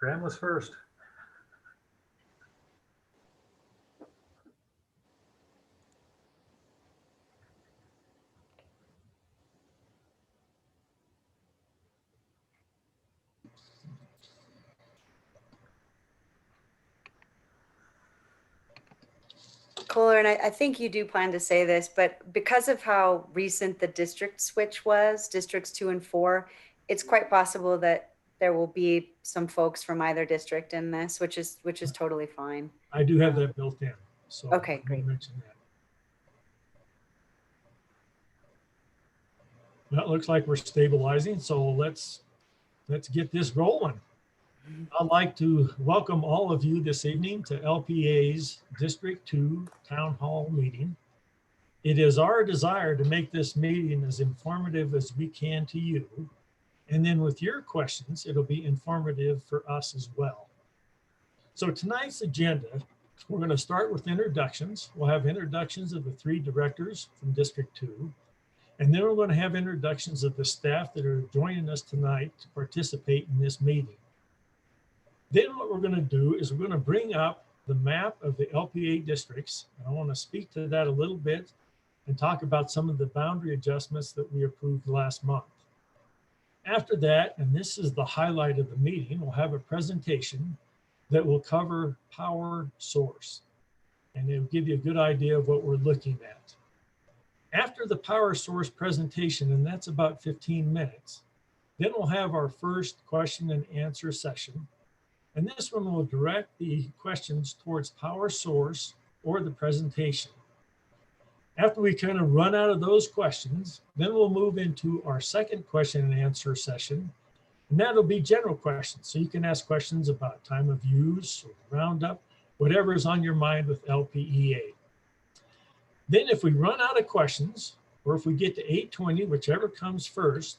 Graham was first. Kohler, and I think you do plan to say this, but because of how recent the district switch was, districts 2 and 4, it's quite possible that there will be some folks from either district in this, which is totally fine. I do have that built in. So okay, great. Mention that. That looks like we're stabilizing, so let's get this rolling. I'd like to welcome all of you this evening to LPA's District 2 Town Hall meeting. It is our desire to make this meeting as informative as we can to you. And then with your questions, it'll be informative for us as well. So tonight's agenda, we're going to start with introductions. We'll have introductions of the 3 directors from District 2. And then we're going to have introductions of the staff that are joining us tonight to participate in this meeting. Then what we're going to do is we're going to bring up the map of the LPA districts. And I want to speak to that a little bit and talk about some of the boundary adjustments that we approved last month. After that, and this is the highlight of the meeting, we'll have a presentation that will cover power source. And it'll give you a good idea of what we're looking at. After the power source presentation, and that's about 15 minutes, then we'll have our first question and answer session. And this one will direct the questions towards power source or the presentation. After we kind of run out of those questions, then we'll move into our second question and answer session. And that'll be general questions. So you can ask questions about time of use or roundup, whatever is on your mind with LPEA. Then if we run out of questions, or if we get to 8:20, whichever comes first,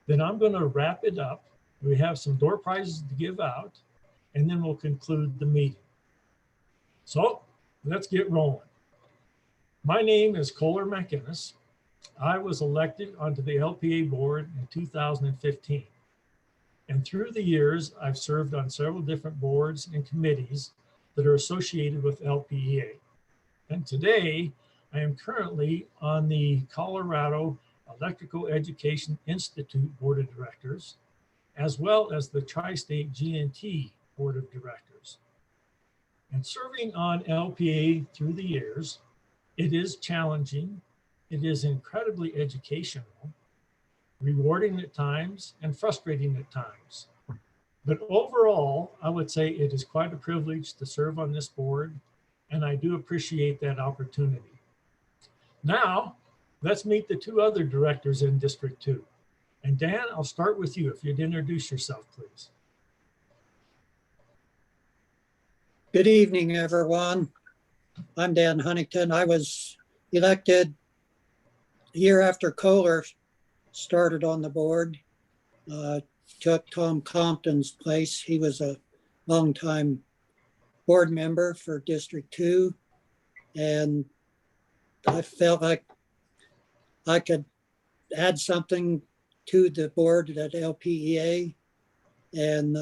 then I'm going to wrap it up. We have some door prizes to give out, and then we'll conclude the meeting. So let's get rolling. My name is Kohler McInnes. I was elected onto the LPA board in 2015. And through the years, I've served on several different boards and committees that are associated with LPEA. And today, I am currently on the Colorado Electrical Education Institute Board of Directors, as well as the Tri-State G&T Board of Directors. And serving on LPA through the years, it is challenging, it is incredibly educational, rewarding at times, and frustrating at times. But overall, I would say it is quite a privilege to serve on this board, and I do appreciate that opportunity. Now, let's meet the 2 other directors in District 2. And Dan, I'll start with you. If you'd introduce yourself, please. Good evening, everyone. I'm Dan Huntington. I was elected a year after Kohler started on the board, took Tom Compton's place. He was a longtime board member for District 2, and I felt like I could add something to the board at LPEA, and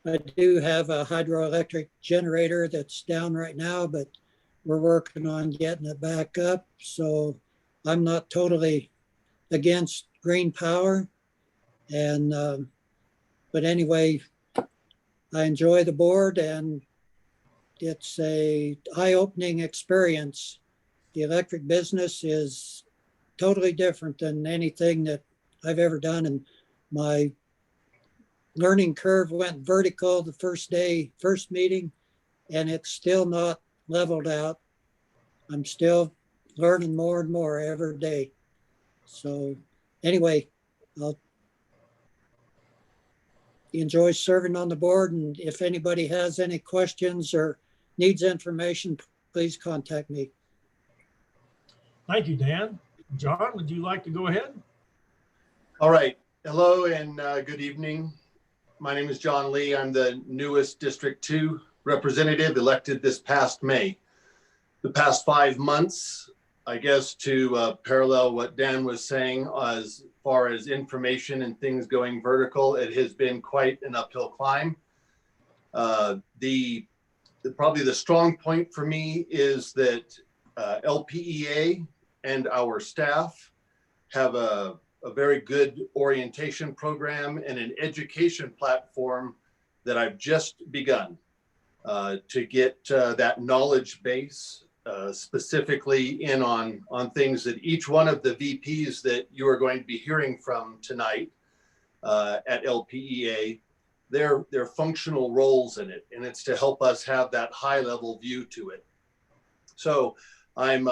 I do have a hydroelectric generator that's down right now, but we're working on getting it back up. So I'm not totally against green power. And, but anyway, I enjoy the board, and it's a eye-opening experience. The electric business is totally different than anything that I've ever done. And my learning curve went vertical the first meeting, and it's still not leveled out. I'm still learning more and more every day. So anyway, I'll enjoy serving on the board, and if anybody has any questions or needs information, please contact me. Thank you, Dan. John, would you like to go ahead? All right. Hello and good evening. My name is John Lee. I'm the newest District 2 representative elected this past May. The past 5 months, I guess to parallel what Dan was saying, as far as information and things going vertical, it has been quite an uphill climb. Probably the strong point for me is that LPEA and our staff have a very good orientation program and an education platform that I've just begun to get that knowledge base specifically in on things that each one of the VPs that you are going to be hearing from tonight at LPEA, their functional roles in it, and it's to help us have that high level view to it. So I'm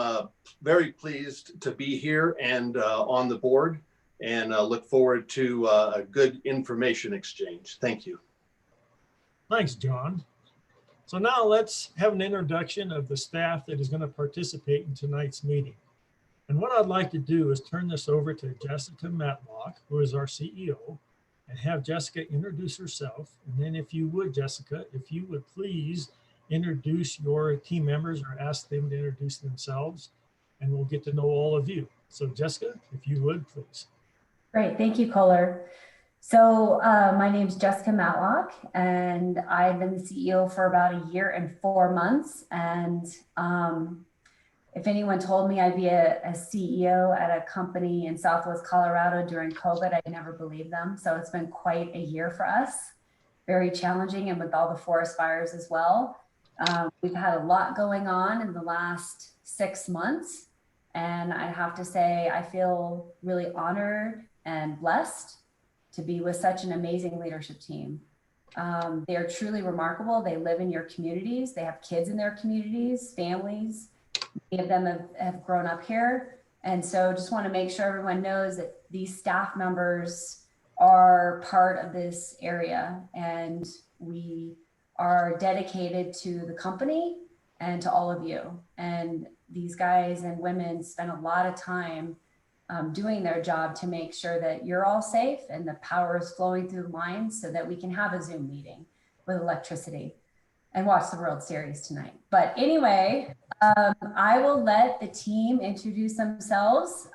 very pleased to be here and on the board, and look forward to a good information exchange. Thank you. Thanks, John. So now let's have an introduction of the staff that is going to participate in tonight's meeting. And what I'd like to do is turn this over to Jessica Matlock, who is our CEO, and have Jessica introduce herself. And then if you would, Jessica, if you would please introduce your team members or ask them to introduce themselves, and we'll get to know all of you. So Jessica, if you would, please. Great, thank you, Kohler. So my name is Jessica Matlock, and I've been the CEO for about 1 year and 4 months. And if anyone told me I'd be a CEO at a company in Southwest Colorado during COVID, I'd never believe them. So it's been quite a year for us, very challenging, and with all the forest fires as well. We've had a lot going on in the last 6 months. And I have to say, I feel really honored and blessed to be with such an amazing leadership team. They are truly remarkable. They live in your communities. They have kids in their communities, families. Many of them have grown up here. And so just want to make sure everyone knows that these staff members are part of this area, and we are dedicated to the company and to all of you. And these guys and women spend a lot of time doing their job to make sure that you're all safe and the power is flowing through the lines so that we can have a Zoom meeting with electricity and watch the World Series tonight. But anyway, I will let the team introduce themselves.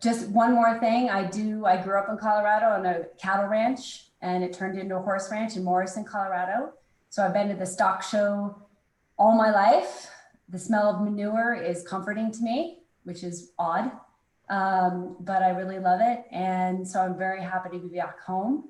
Just one more thing, I grew up in Colorado on a cattle ranch, and it turned into a horse ranch in Morrison, Colorado. So I've been to the stock show all my life. The smell of manure is comforting to me, which is odd, but I really love it. And so I'm very happy to be back home.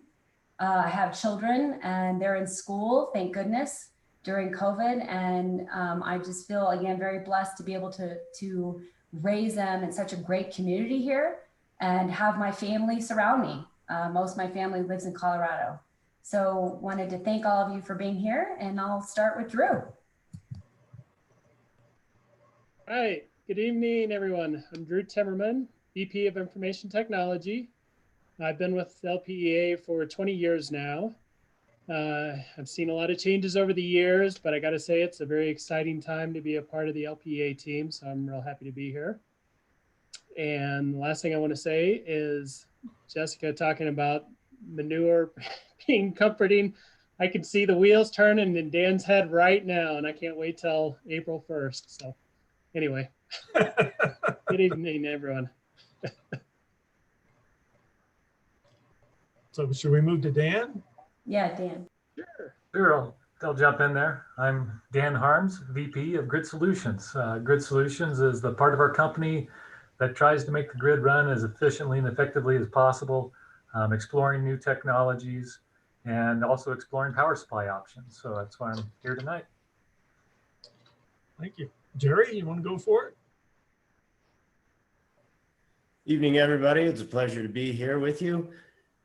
I have children and they're in school, thank goodness, during COVID. And I just feel, again, very blessed to be able to raise them in such a great community here and have my family surround me. Most of my family lives in Colorado. So wanted to thank all of you for being here, and I'll start with Drew. Hi, good evening, everyone. I'm Drew Timmerman, VP of Information Technology. I've been with LPEA for 20 years now. I've seen a lot of changes over the years, but I got to say it's a very exciting time to be a part of the LPEA team, so I'm real happy to be here. And the last thing I want to say is Jessica talking about manure being comforting. I can see the wheels turning in Dan's head right now, and I can't wait till April 1st. So anyway, good evening, everyone. So should we move to Dan? Yeah, Dan. Sure. I'll jump in there. I'm Dan Harms, VP of Grid Solutions. Grid Solutions is the part of our company that tries to make the grid run as efficiently and effectively as possible, exploring new technologies and also exploring power supply options. So that's why I'm here tonight. Thank you. Jerry, you want to go for it? Evening, everybody. It's a pleasure to be here with you.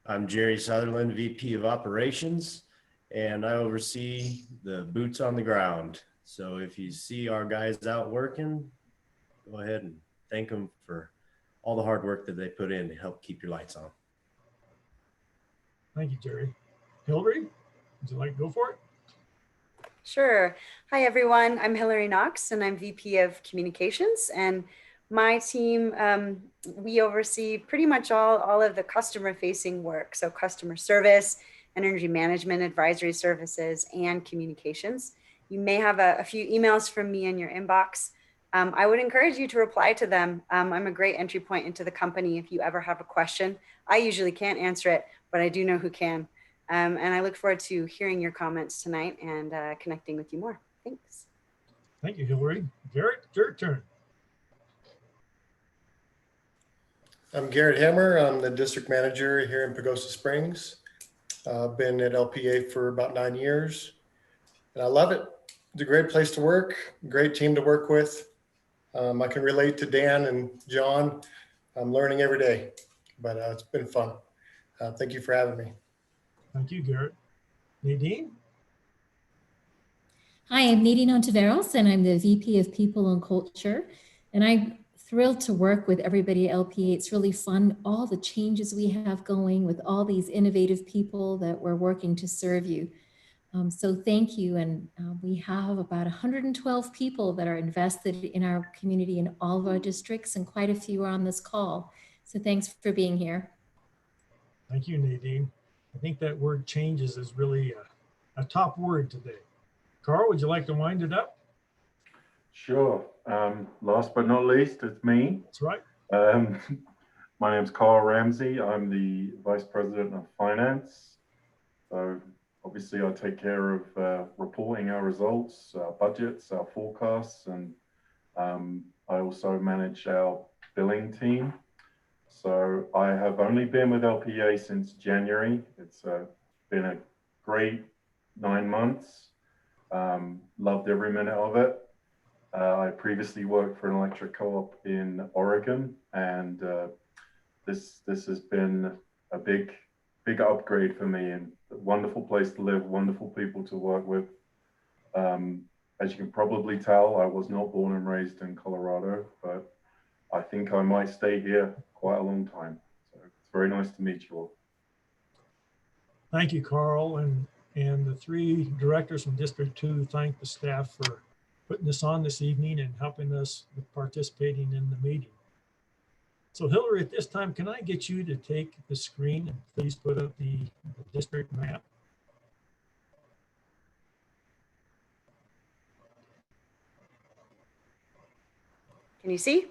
I'm Jerry Sutherland, VP of Operations, and I oversee the boots on the ground. So if you see our guys out working, go ahead and thank them for all the hard work that they put in to help keep your lights on. Thank you, Jerry. Hillary, would you like to go for it? Sure. Hi, everyone. I'm Hillary Knox, and I'm VP of Communications. And my team, we oversee pretty much all of the customer-facing work. So customer service, energy management, advisory services, and communications. You may have a few emails from me in your inbox. I would encourage you to reply to them. I'm a great entry point into the company if you ever have a question. I usually can't answer it, but I do know who can. And I look forward to hearing your comments tonight and connecting with you more. Thanks. Thank you, Hillary. Garrett, your turn. I'm Garrett Hammer. I'm the district manager here in Pagosa Springs. I've been at LPA for about 9 years and I love it. It's a great place to work, great team to work with. I can relate to Dan and John. I'm learning every day, but it's been fun. Thank you for having me. Thank you, Garrett. Nadine? Hi, I'm Nadine Ontiveros, and I'm the VP of People and Culture. And I'm thrilled to work with everybody at LPA. It's really fun, all the changes we have going with all these innovative people that we're working to serve you. So thank you. And we have about 112 people that are invested in our community in all of our districts, and quite a few are on this call. So thanks for being here. Thank you, Nadine. I think that word changes is really a top word today. Carl, would you like to wind it up? Sure. Last but not least, it's me. That's right. My name's Carl Ramsey. I'm the Vice President of Finance. So obviously I take care of reporting our results, our budgets, our forecasts, and I also manage our billing team. So I have only been with LPA since January. It's been a great 9 months. Loved every minute of it. I previously worked for an electric co-op in Oregon, and this has been a big upgrade for me, and a wonderful place to live, wonderful people to work with. As you can probably tell, I was not born and raised in Colorado, but I think I might stay here quite a long time. So it's very nice to meet you all. Thank you, Carl. And the three directors from District 2 thank the staff for putting this on this evening and helping us with participating in the meeting. So Hillary, at this time, can I get you to take the screen and please put up the district map? Can you see?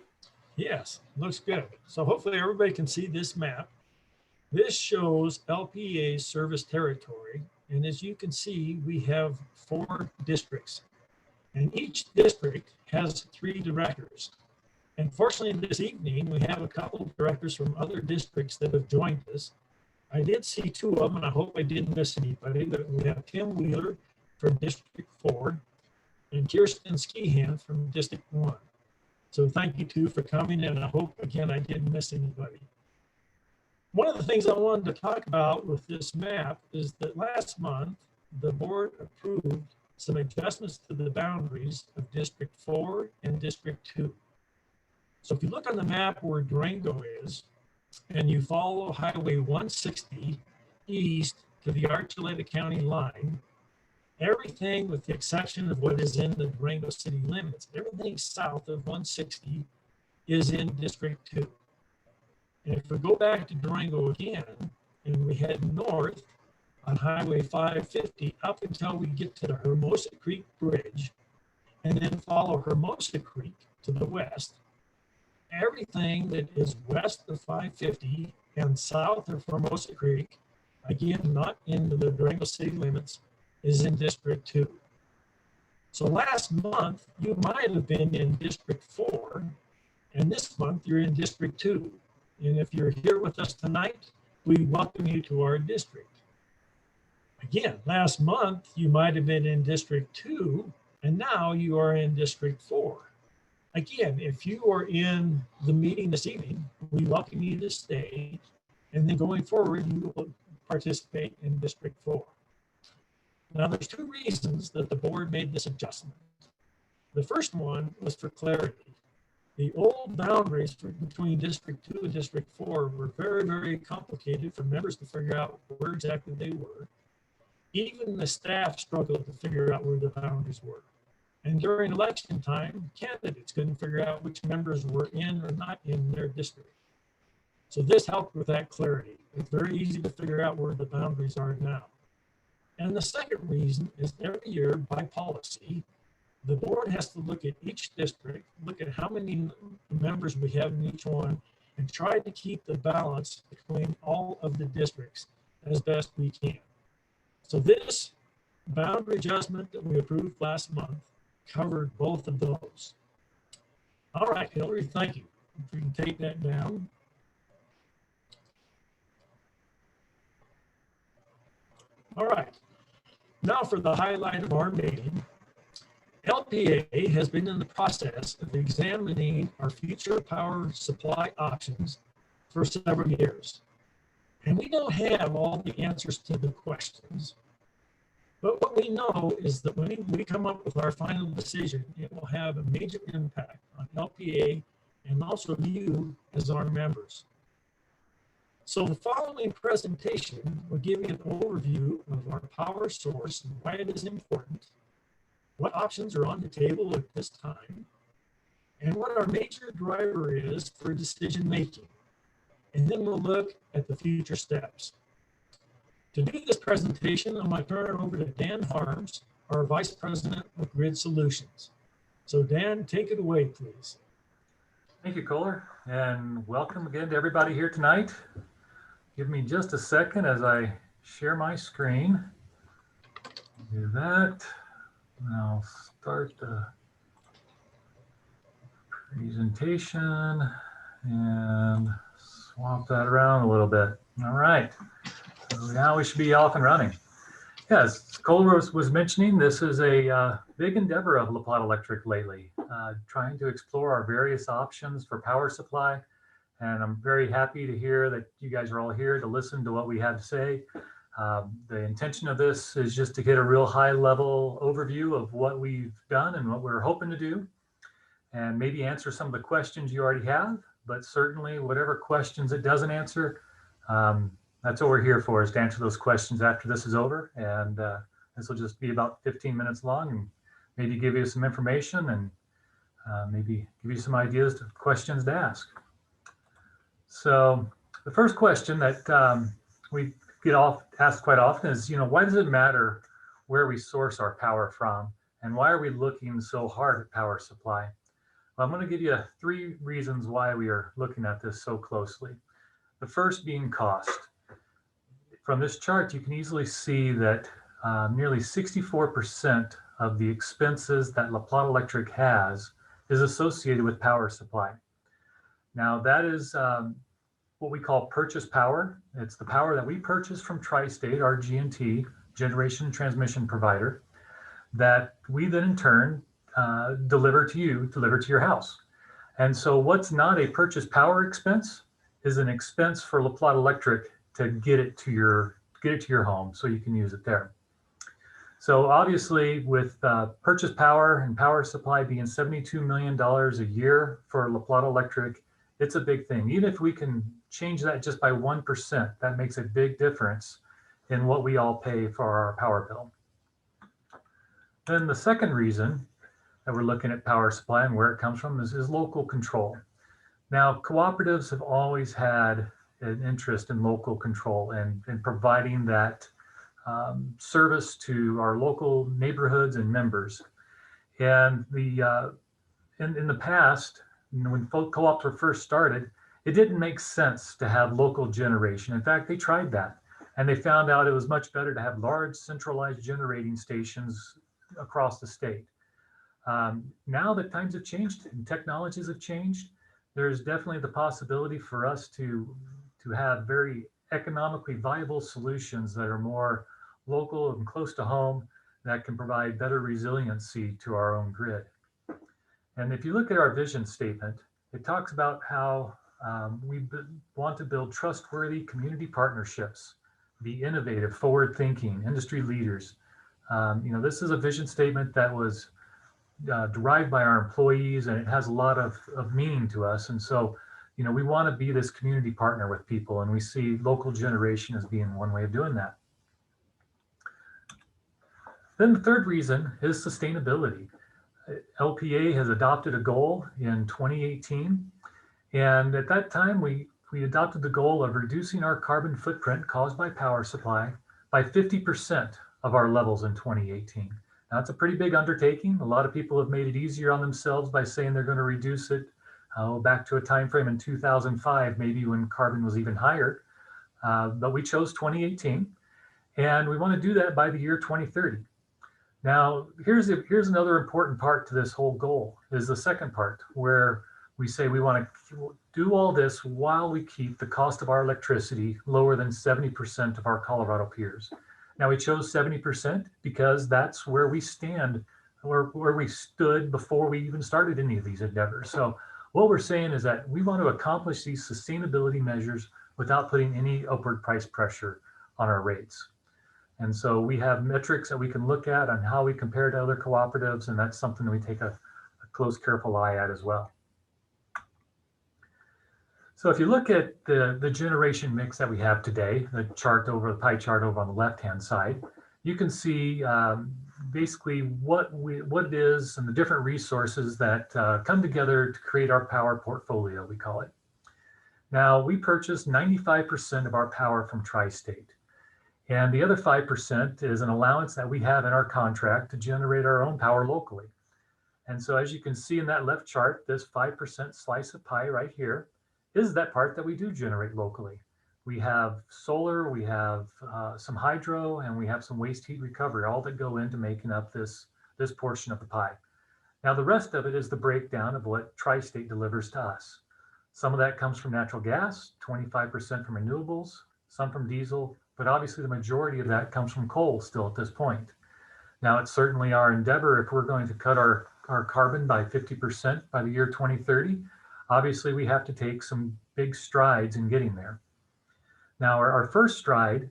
Yes, looks good. So hopefully everybody can see this map. This shows LPA's service territory. And as you can see, we have 4 districts. And each district has 3 directors. And fortunately, this evening, we have a couple of directors from other districts that have joined us. I did see 2 of them, and I hope I didn't miss anybody, but we have Tim Wheeler from District 4 and Kirsten Skehan from District 1. So thank you 2 for coming, and I hope, again, I didn't miss anybody. One of the things I wanted to talk about with this map is that last month, the board approved some adjustments to the boundaries of District 4 and District 2. So if you look on the map where Durango is, and you follow Highway 160 east to the Archuleta County line, everything with the exception of what is in the Durango city limits, everything south of 160 is in District 2. And if we go back to Durango again, and we head north on Highway 550 up until we get to the Hermosa Creek Bridge, and then follow Hermosa Creek to the west, everything that is west of 550 and south of Hermosa Creek, again, not in the Durango city limits, is in District 2. So last month, you might have been in District 4, and this month you're in District 2. And if you're here with us tonight, we welcome you to our district. Again, last month, you might have been in District 2, and now you are in District 4. Again, if you are in the meeting this evening, we welcome you to stay, and then going forward, you will participate in District 4. Now, there's 2 reasons that the board made this adjustment. The first one was for clarity. The old boundaries between District 2 and District 4 were very, very complicated for members to figure out where exactly they were. Even the staff struggled to figure out where the boundaries were. And during election time, candidates couldn't figure out which members were in or not in their district. So this helped with that clarity. It's very easy to figure out where the boundaries are now. And the second reason is every year by policy, The board has to look at each district, look at how many members we have in each one, and try to keep the balance between all of the districts as best we can. So this boundary adjustment that we approved last month covered both of those. All right, Hillary, thank you. If you can take that down. All right, now for the highlight of our meeting. LPA has been in the process of examining our future power supply options for several years. And we don't have all the answers to the questions. But what we know is that when we come up with our final decision, it will have a major impact on LPA and also you as our members. So the following presentation will give you an overview of our power source and why it is important, what options are on the table at this time, and what our major driver is for decision making. And then we'll look at the future steps. To do this presentation, I'm going to turn it over to Dan Harms, our Vice President of Grid Solutions. So Dan, take it away, please. Thank you, Kohler, and welcome again to everybody here tonight. Give me just a second as I share my screen. Do that. And I'll start the presentation and swap that around a little bit. All right. So now we should be off and running. Yes, Kohler was mentioning, this is a big endeavor of La Plata Electric lately, trying to explore our various options for power supply. And I'm very happy to hear that you guys are all here to listen to what we have to say. The intention of this is just to get a real high level overview of what we've done and what we're hoping to do, and maybe answer some of the questions you already have, but certainly whatever questions it doesn't answer, that's what we're here for, is to answer those questions after this is over. And this will just be about 15 minutes long and maybe give you some information and maybe give you some ideas to questions to ask. So the first question that we get asked quite often is, why does it matter where we source our power from? And why are we looking so hard at power supply? Well, I'm going to give you 3 reasons why we are looking at this so closely. The first being cost. From this chart, you can easily see that nearly 64% of the expenses that La Plata Electric has is associated with power supply. Now, that is what we call purchase power. It's the power that we purchase from Tri-State, our G&T, generation and transmission provider, that we then in turn deliver to your house. And so what's not a purchase power expense is an expense for La Plata Electric to get it to your home so you can use it there. So obviously with purchase power and power supply being $72 million a year for La Plata Electric, it's a big thing. Even if we can change that just by 1%, that makes a big difference in what we all pay for our power bill. Then the second reason that we're looking at power supply and where it comes from is local control. Now, cooperatives have always had an interest in local control and providing that service to our local neighborhoods and members. And in the past, when co-ops were first started, it didn't make sense to have local generation. In fact, they tried that and they found out it was much better to have large centralized generating stations across the state. Now that times have changed and technologies have changed, there's definitely the possibility for us to have very economically viable solutions that are more local and close to home that can provide better resiliency to our own grid. And if you look at our vision statement, it talks about how we want to build trustworthy community partnerships, be innovative, forward-thinking, industry leaders. This is a vision statement that was derived by our employees, and it has a lot of meaning to us. And so, we want to be this community partner with people, and we see local generation as being one way of doing that. Then the third reason is sustainability. LPA has adopted a goal in 2018, and at that time we adopted the goal of reducing our carbon footprint caused by power supply by 50% of our levels in 2018. Now, it's a pretty big undertaking. A lot of people have made it easier on themselves by saying they're going to reduce it back to a time frame in 2005, maybe when carbon was even higher. But we chose 2018, and we want to do that by the year 2030. Now, here's another important part to this whole goal, is the second part, where we say we want to do all this while we keep the cost of our electricity lower than 70% of our Colorado peers. Now, we chose 70% because that's where we stand, where we stood before we even started any of these endeavors. So what we're saying is that we want to accomplish these sustainability measures without putting any upward price pressure on our rates. And so we have metrics that we can look at on how we compare to other cooperatives, and that's something that we take a close, careful eye at as well. So if you look at the generation mix that we have today, the pie chart over on the left-hand side, you can see basically what it is and the different resources that come together to create our power portfolio, we call it. Now, we purchase 95% of our power from Tri-State. And the other 5% is an allowance that we have in our contract to generate our own power locally. And so as you can see in that left chart, this 5% slice of pie right here is that part that we do generate locally. We have solar, we have some hydro, and we have some waste heat recovery, all that go into making up this portion of the pie. Now, the rest of it is the breakdown of what Tri-State delivers to us. Some of that comes from natural gas, 25% from renewables, some from diesel, but obviously the majority of that comes from coal still at this point. Now, it's certainly our endeavor, if we're going to cut our carbon by 50% by the year 2030, obviously we have to take some big strides in getting there. Now, our first stride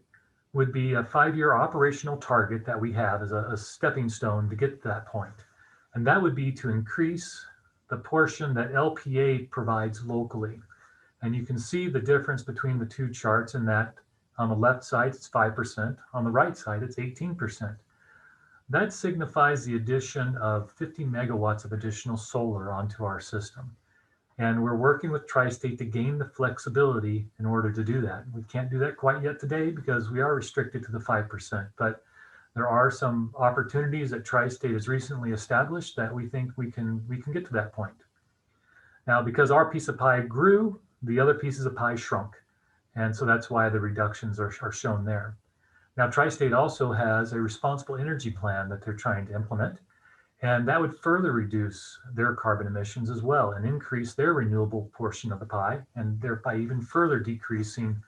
would be a 5-year operational target that we have as a stepping stone to get to that point. And that would be to increase the portion that LPA provides locally. And you can see the difference between the two charts in that on the left side, it's 5%. On the right side, it's 18%. That signifies the addition of 50 megawatts of additional solar onto our system. And we're working with Tri-State to gain the flexibility in order to do that. We can't do that quite yet today because we are restricted to the 5%, but there are some opportunities that Tri-State has recently established that we think we can get to that point. Now, because our piece of pie grew, the other pieces of pie shrunk. And so that's why the reductions are shown there. Now, Tri-State also has a responsible energy plan that they're trying to implement, and that would further reduce their carbon emissions as well and increase their renewable portion of the pie, and thereby even further decreasing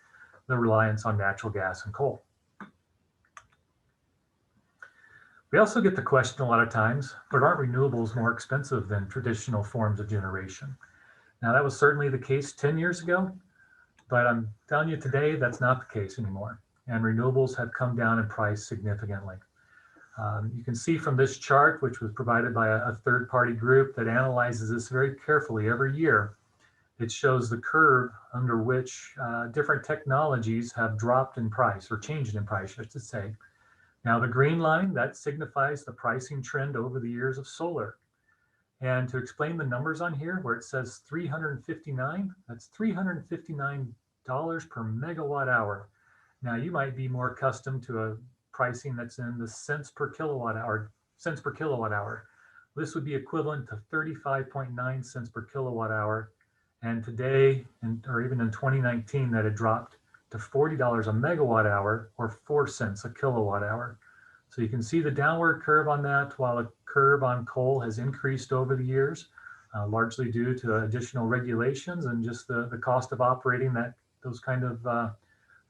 the reliance on natural gas and coal. We also get the question a lot of times, but aren't renewables more expensive than traditional forms of generation? Now, that was certainly the case 10 years ago, but I'm telling you today, that's not the case anymore. And renewables have come down in price significantly. You can see from this chart, which was provided by a third-party group that analyzes this very carefully every year, it shows the curve under which different technologies have dropped in price or changed in price, I should say. Now, the green line, that signifies the pricing trend over the years of solar. And to explain the numbers on here, where it says 359, that's $359 per megawatt hour. Now, you might be more accustomed to a pricing that's in the cents per kilowatt hour. This would be equivalent to 35.9 cents per kilowatt hour. And today, or even in 2019, that had dropped to $40 a megawatt hour or 4 cents a kilowatt hour. So you can see the downward curve on that, while the curve on coal has increased over the years, largely due to additional regulations and just the cost of operating those kind of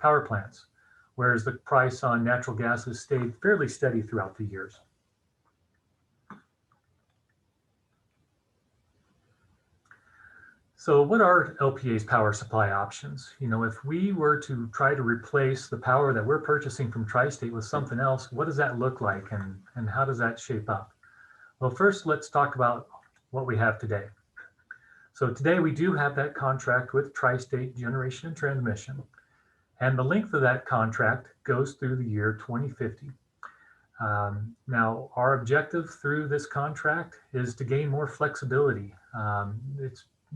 power plants, whereas the price on natural gas has stayed fairly steady throughout the years. So what are LPA's power supply options? You know, if we were to try to replace the power that we're purchasing from Tri-State with something else, what does that look like and how does that shape up? Well, first, let's talk about what we have today. So today we do have that contract with Tri-State Generation and Transmission, and the length of that contract goes through the year 2050. Now, our objective through this contract is to gain more flexibility.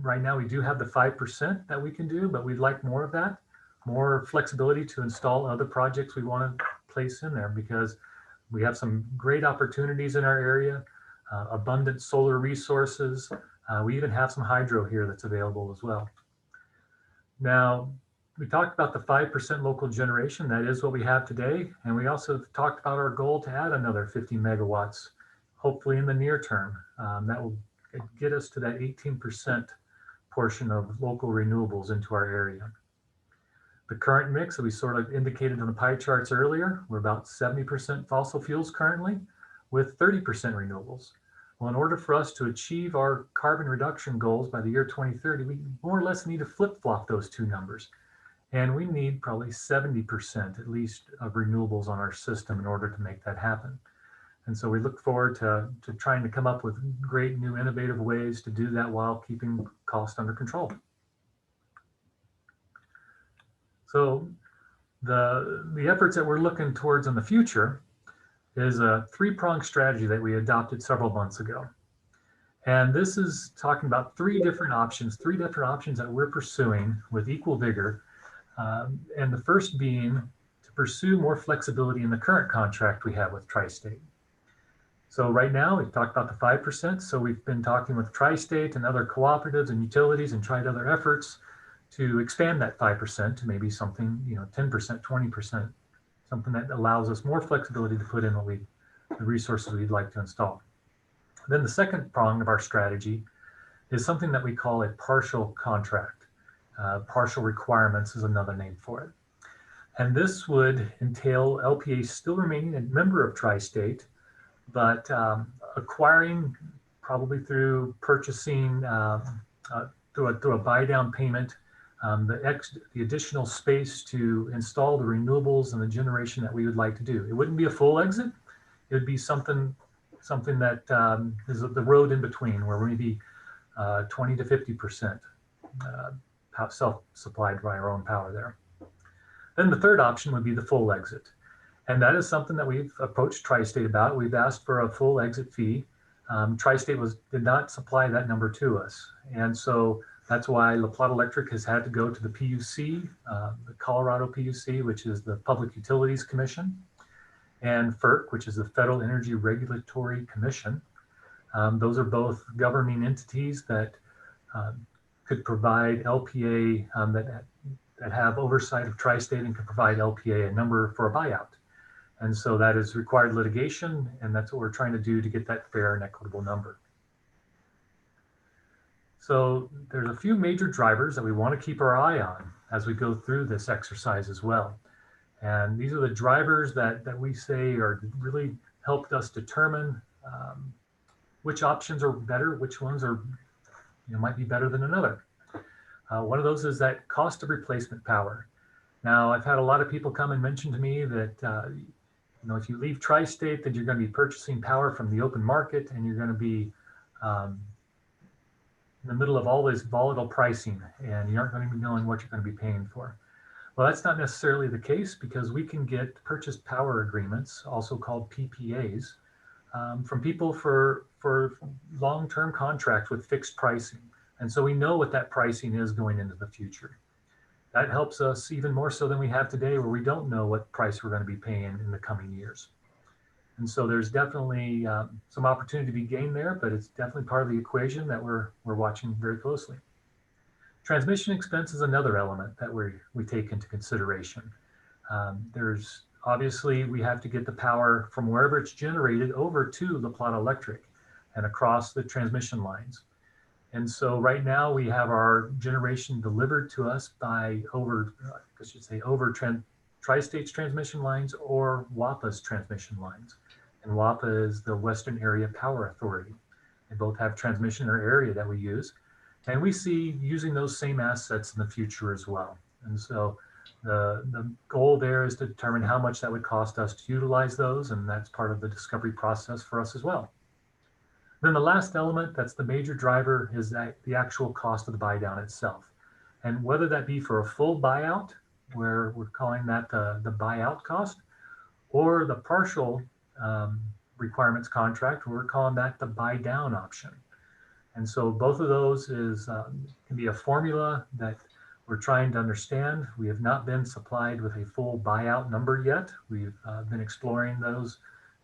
Right now, we do have the 5% that we can do, but we'd like more of that, more flexibility to install other projects we want to place in there, because We have some great opportunities in our area, abundant solar resources. We even have some hydro here that's available as well. Now, we talked about the 5% local generation. That is what we have today. And we also talked about our goal to add another 50 megawatts, hopefully in the near term. That will get us to that 18% portion of local renewables into our area. The current mix that we sort of indicated on the pie charts earlier, we're about 70% fossil fuels currently with 30% renewables. Well, in order for us to achieve our carbon reduction goals by the year 2030, we more or less need to flip-flop those two numbers. And we need probably 70% at least of renewables on our system in order to make that happen. And so we look forward to trying to come up with great new innovative ways to do that while keeping cost under control. So the efforts that we're looking towards in the future is a three-pronged strategy that we adopted several months ago. And this is talking about three different options that we're pursuing with equal vigor. And the first being to pursue more flexibility in the current contract we have with Tri-State. So right now we've talked about the 5%. So we've been talking with Tri-State and other cooperatives and utilities and tried other efforts to expand that 5% to maybe something, 10%, 20%, something that allows us more flexibility to put in the resources we'd like to install. Then the second prong of our strategy is something that we call a partial contract. Partial requirements is another name for it. And this would entail LPA still remaining a member of Tri-State, but acquiring probably through purchasing through a buy down payment, the additional space to install the renewables and the generation that we would like to do. It wouldn't be a full exit. It would be something that is the road in between, where maybe 20 to 50% self-supplied by our own power there. Then the third option would be the full exit. And that is something that we've approached Tri-State about. We've asked for a full exit fee. Tri-State did not supply that number to us. And so that's why La Plata Electric has had to go to the PUC, the Colorado PUC, which is the Public Utilities Commission, and FERC, which is the Federal Energy Regulatory Commission. Those are both governing entities that could provide LPA that have oversight of Tri-State and can provide LPA a number for a buyout. And so that is required litigation, and that's what we're trying to do to get that fair and equitable number. So there's a few major drivers that we want to keep our eye on as we go through this exercise as well. And these are the drivers that we say are really helped us determine which options are better, which ones are might be better than another. One of those is that cost of replacement power. Now, I've had a lot of people come and mention to me that if you leave Tri-State, that you're going to be purchasing power from the open market, and you're going to be in the middle of all this volatile pricing, and you aren't going to be knowing what you're going to be paying for. Well, that's not necessarily the case, because we can get purchased power agreements, also called PPAs, from people for long-term contracts with fixed pricing. And so we know what that pricing is going into the future. That helps us even more so than we have today, where we don't know what price we're going to be paying in the coming years. And so there's definitely some opportunity to be gained there, but it's definitely part of the equation that we're watching very closely. Transmission expense is another element that we take into consideration. There's obviously, we have to get the power from wherever it's generated over to La Plata Electric and across the transmission lines. And so right now we have our generation delivered to us by over Tri-State's transmission lines or WAPA's transmission lines. And WAPA is the Western Area Power Authority. They both have transmission or area that we use. And we see using those same assets in the future as well. And so the goal there is to determine how much that would cost us to utilize those. And that's part of the discovery process for us as well. Then the last element, that's the major driver, is that the actual cost of the buy down itself. And whether that be for a full buyout, where we're calling that the buyout cost, or the partial requirements contract, where we're calling that the buy down option. And so both of those can be a formula that we're trying to understand. We have not been supplied with a full buyout number yet. We've been exploring those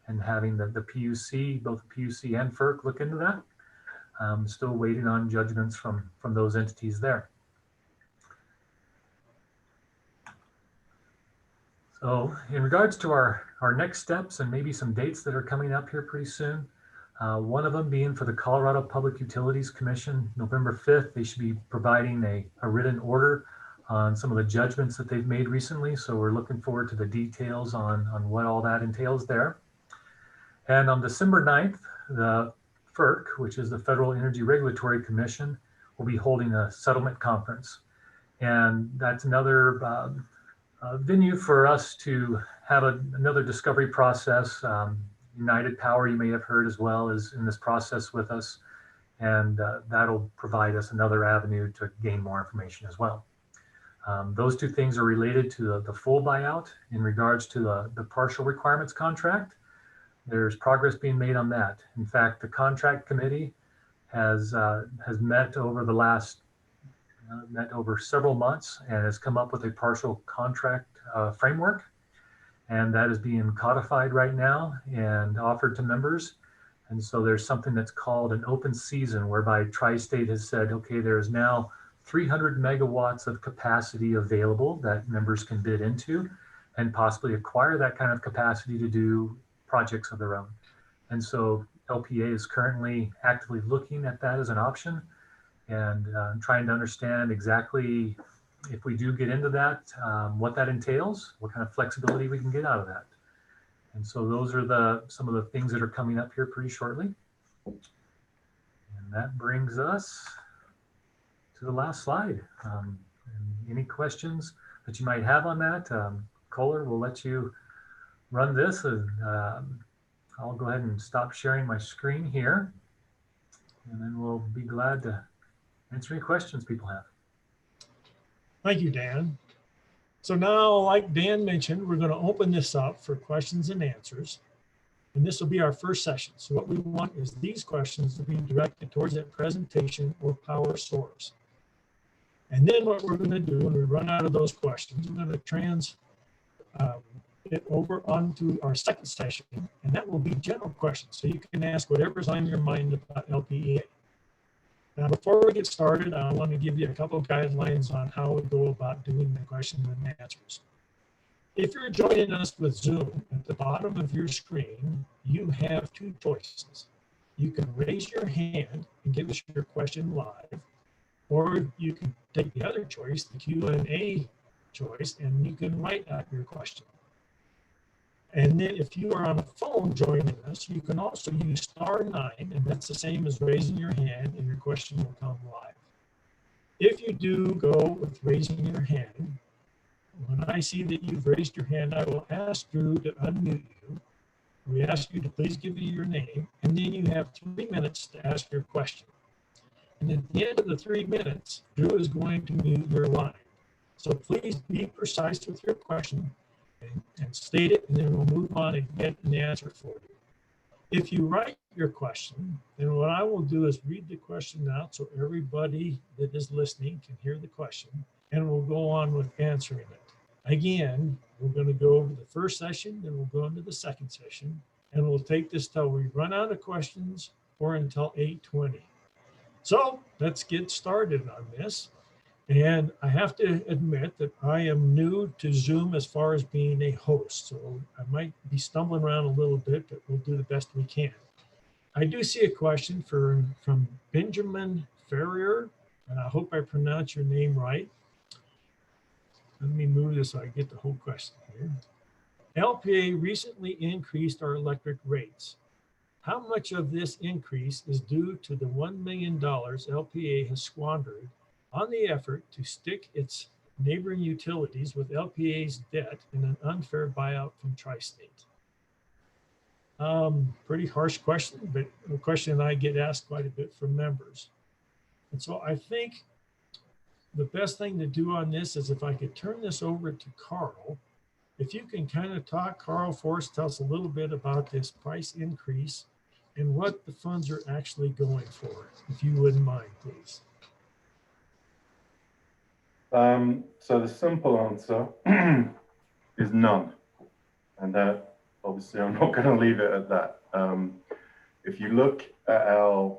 and having the PUC, both the PUC and FERC look into that. Still waiting on judgments from those entities there. So in regards to our next steps and maybe some dates that are coming up here pretty soon, one of them being for the Colorado Public Utilities Commission, November 5th, they should be providing a written order on some of the judgments that they've made recently. So we're looking forward to the details on what all that entails there. And on December 9th, the FERC, which is the Federal Energy Regulatory Commission, will be holding a settlement conference. And that's another venue for us to have another discovery process. United Power, you may have heard as well, is in this process with us. And that'll provide us another avenue to gain more information as well. Those two things are related to the full buyout. In regards to the partial requirements contract, there's progress being made on that. In fact, the contract committee has met over the last over several months and has come up with a partial contract framework, and that is being codified right now and offered to members. And so there's something that's called an open season, whereby Tri-State has said, okay, there is now 300 megawatts of capacity available that members can bid into and possibly acquire that kind of capacity to do projects of their own. And so LPA is currently actively looking at that as an option and trying to understand exactly, if we do get into that, what that entails, what kind of flexibility we can get out of that. And so those are some of the things that are coming up here pretty shortly. And that brings us to the last slide. Any questions that you might have on that? Kohler, we'll let you run this, and I'll go ahead and stop sharing my screen here, and then we'll be glad to answer any questions people have. Thank you, Dan. So now, like Dan mentioned, we're going to open this up for questions and answers. And this will be our first session. So what we want is these questions to be directed towards that presentation or power source. And then what we're going to do when we run out of those questions, we're going to it over onto our second session, and that will be general questions. So you can ask whatever's on your mind about LPEA. Now, before we get started, I want to give you a couple of guidelines on how we go about doing the questions and answers. If you're joining us with Zoom, at the bottom of your screen, you have two choices. You can raise your hand and give us your question live, or you can take the other choice, the Q&A choice, and you can write out your question. And then if you are on a phone joining us, you can also use *9, and that's the same as raising your hand, and your question will come live. If you do go with raising your hand, when I see that you've raised your hand, I will ask Drew to unmute you. We ask you to please give me your name, and then you have 3 minutes to ask your question. And at the end of the 3 minutes, Drew is going to mute your line. So please be precise with your question and state it, and then we'll move on and get an answer for you. If you write your question, then what I will do is read the question out so everybody that is listening can hear the question, and we'll go on with answering it. Again, we're going to go over the first session, then we'll go into the second session, and we'll take this till we run out of questions or until 8:20. So let's get started on this. And I have to admit that I am new to Zoom as far as being a host. So I might be stumbling around a little bit, but we'll do the best we can. I do see a question from Benjamin Ferrier, and I hope I pronounce your name right. Let me move this so I get the whole question here. LPA recently increased our electric rates. How much of this increase is due to the $1 million LPA has squandered on the effort to stick its neighboring utilities with LPA's debt in an unfair buyout from Tri-State? Pretty harsh question, but a question I get asked quite a bit from members. And so I think the best thing to do on this is if I could turn this over to Carl. If you can kind of talk, Carl, for us, tell us a little bit about this price increase and what the funds are actually going for, if you wouldn't mind, please. So the simple answer is none. And that obviously I'm not going to leave it at that. If you look at our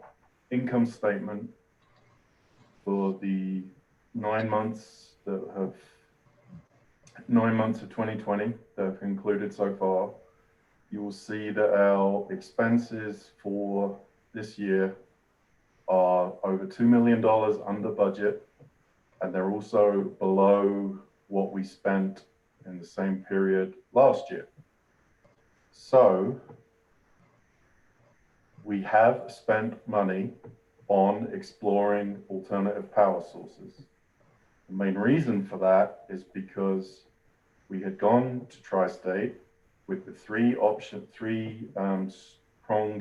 income statement for the 9 months that have 9 months of 2020 that have concluded so far, you will see that our expenses for this year are over $2 million under budget, and they're also below what we spent in the same period last year. So we have spent money on exploring alternative power sources. The main reason for that is because we had gone to Tri-State with the three-pronged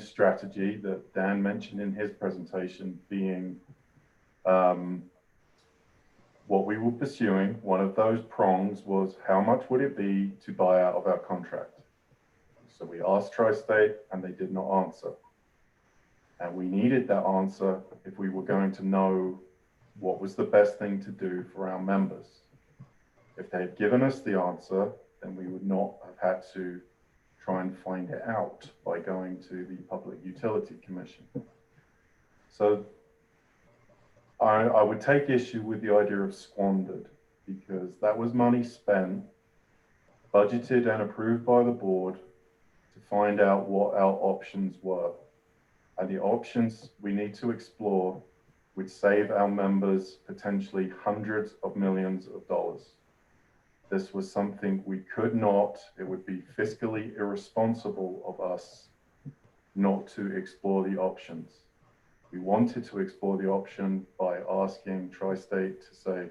strategy that Dan mentioned in his presentation, being what we were pursuing. One of those prongs was how much would it be to buy out of our contract? So we asked Tri-State and they did not answer. And we needed that answer if we were going to know what was the best thing to do for our members. If they had given us the answer, then we would not have had to try and find it out by going to the Public Utility Commission. So I would take issue with the idea of squandered, because that was money spent, budgeted and approved by the board to find out what our options were. And the options we need to explore would save our members potentially hundreds of millions of dollars. This was something we could not, it would be fiscally irresponsible of us not to explore the options. We wanted to explore the option by asking Tri-State to say,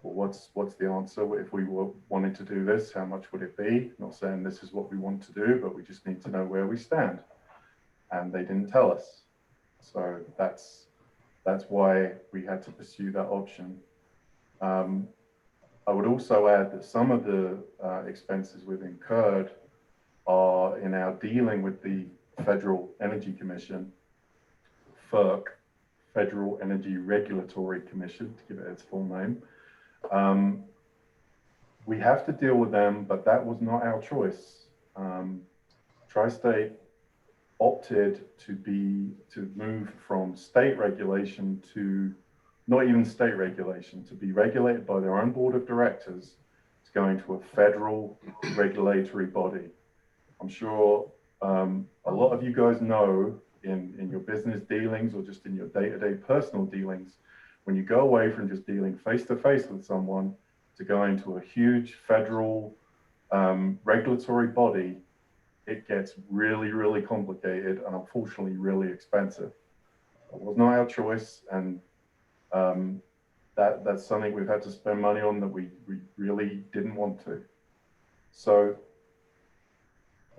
well, what's the answer? If we wanted to do this, how much would it be? Not saying this is what we want to do, but we just need to know where we stand. And they didn't tell us. So that's why we had to pursue that option. I would also add that some of the expenses we've incurred are in our dealing with the Federal Energy Commission, FERC, Federal Energy Regulatory Commission, to give it its full name. We have to deal with them, but that was not our choice. Tri-State opted to move from state regulation to not even state regulation, to be regulated by their own board of directors, to going to a federal regulatory body. I'm sure a lot of you guys know in your business dealings or just in your day-to-day personal dealings, when you go away from just dealing face-to-face with someone to going to a huge federal regulatory body, it gets really, really complicated and unfortunately really expensive. It was not our choice, and that's something we've had to spend money on that we really didn't want to. So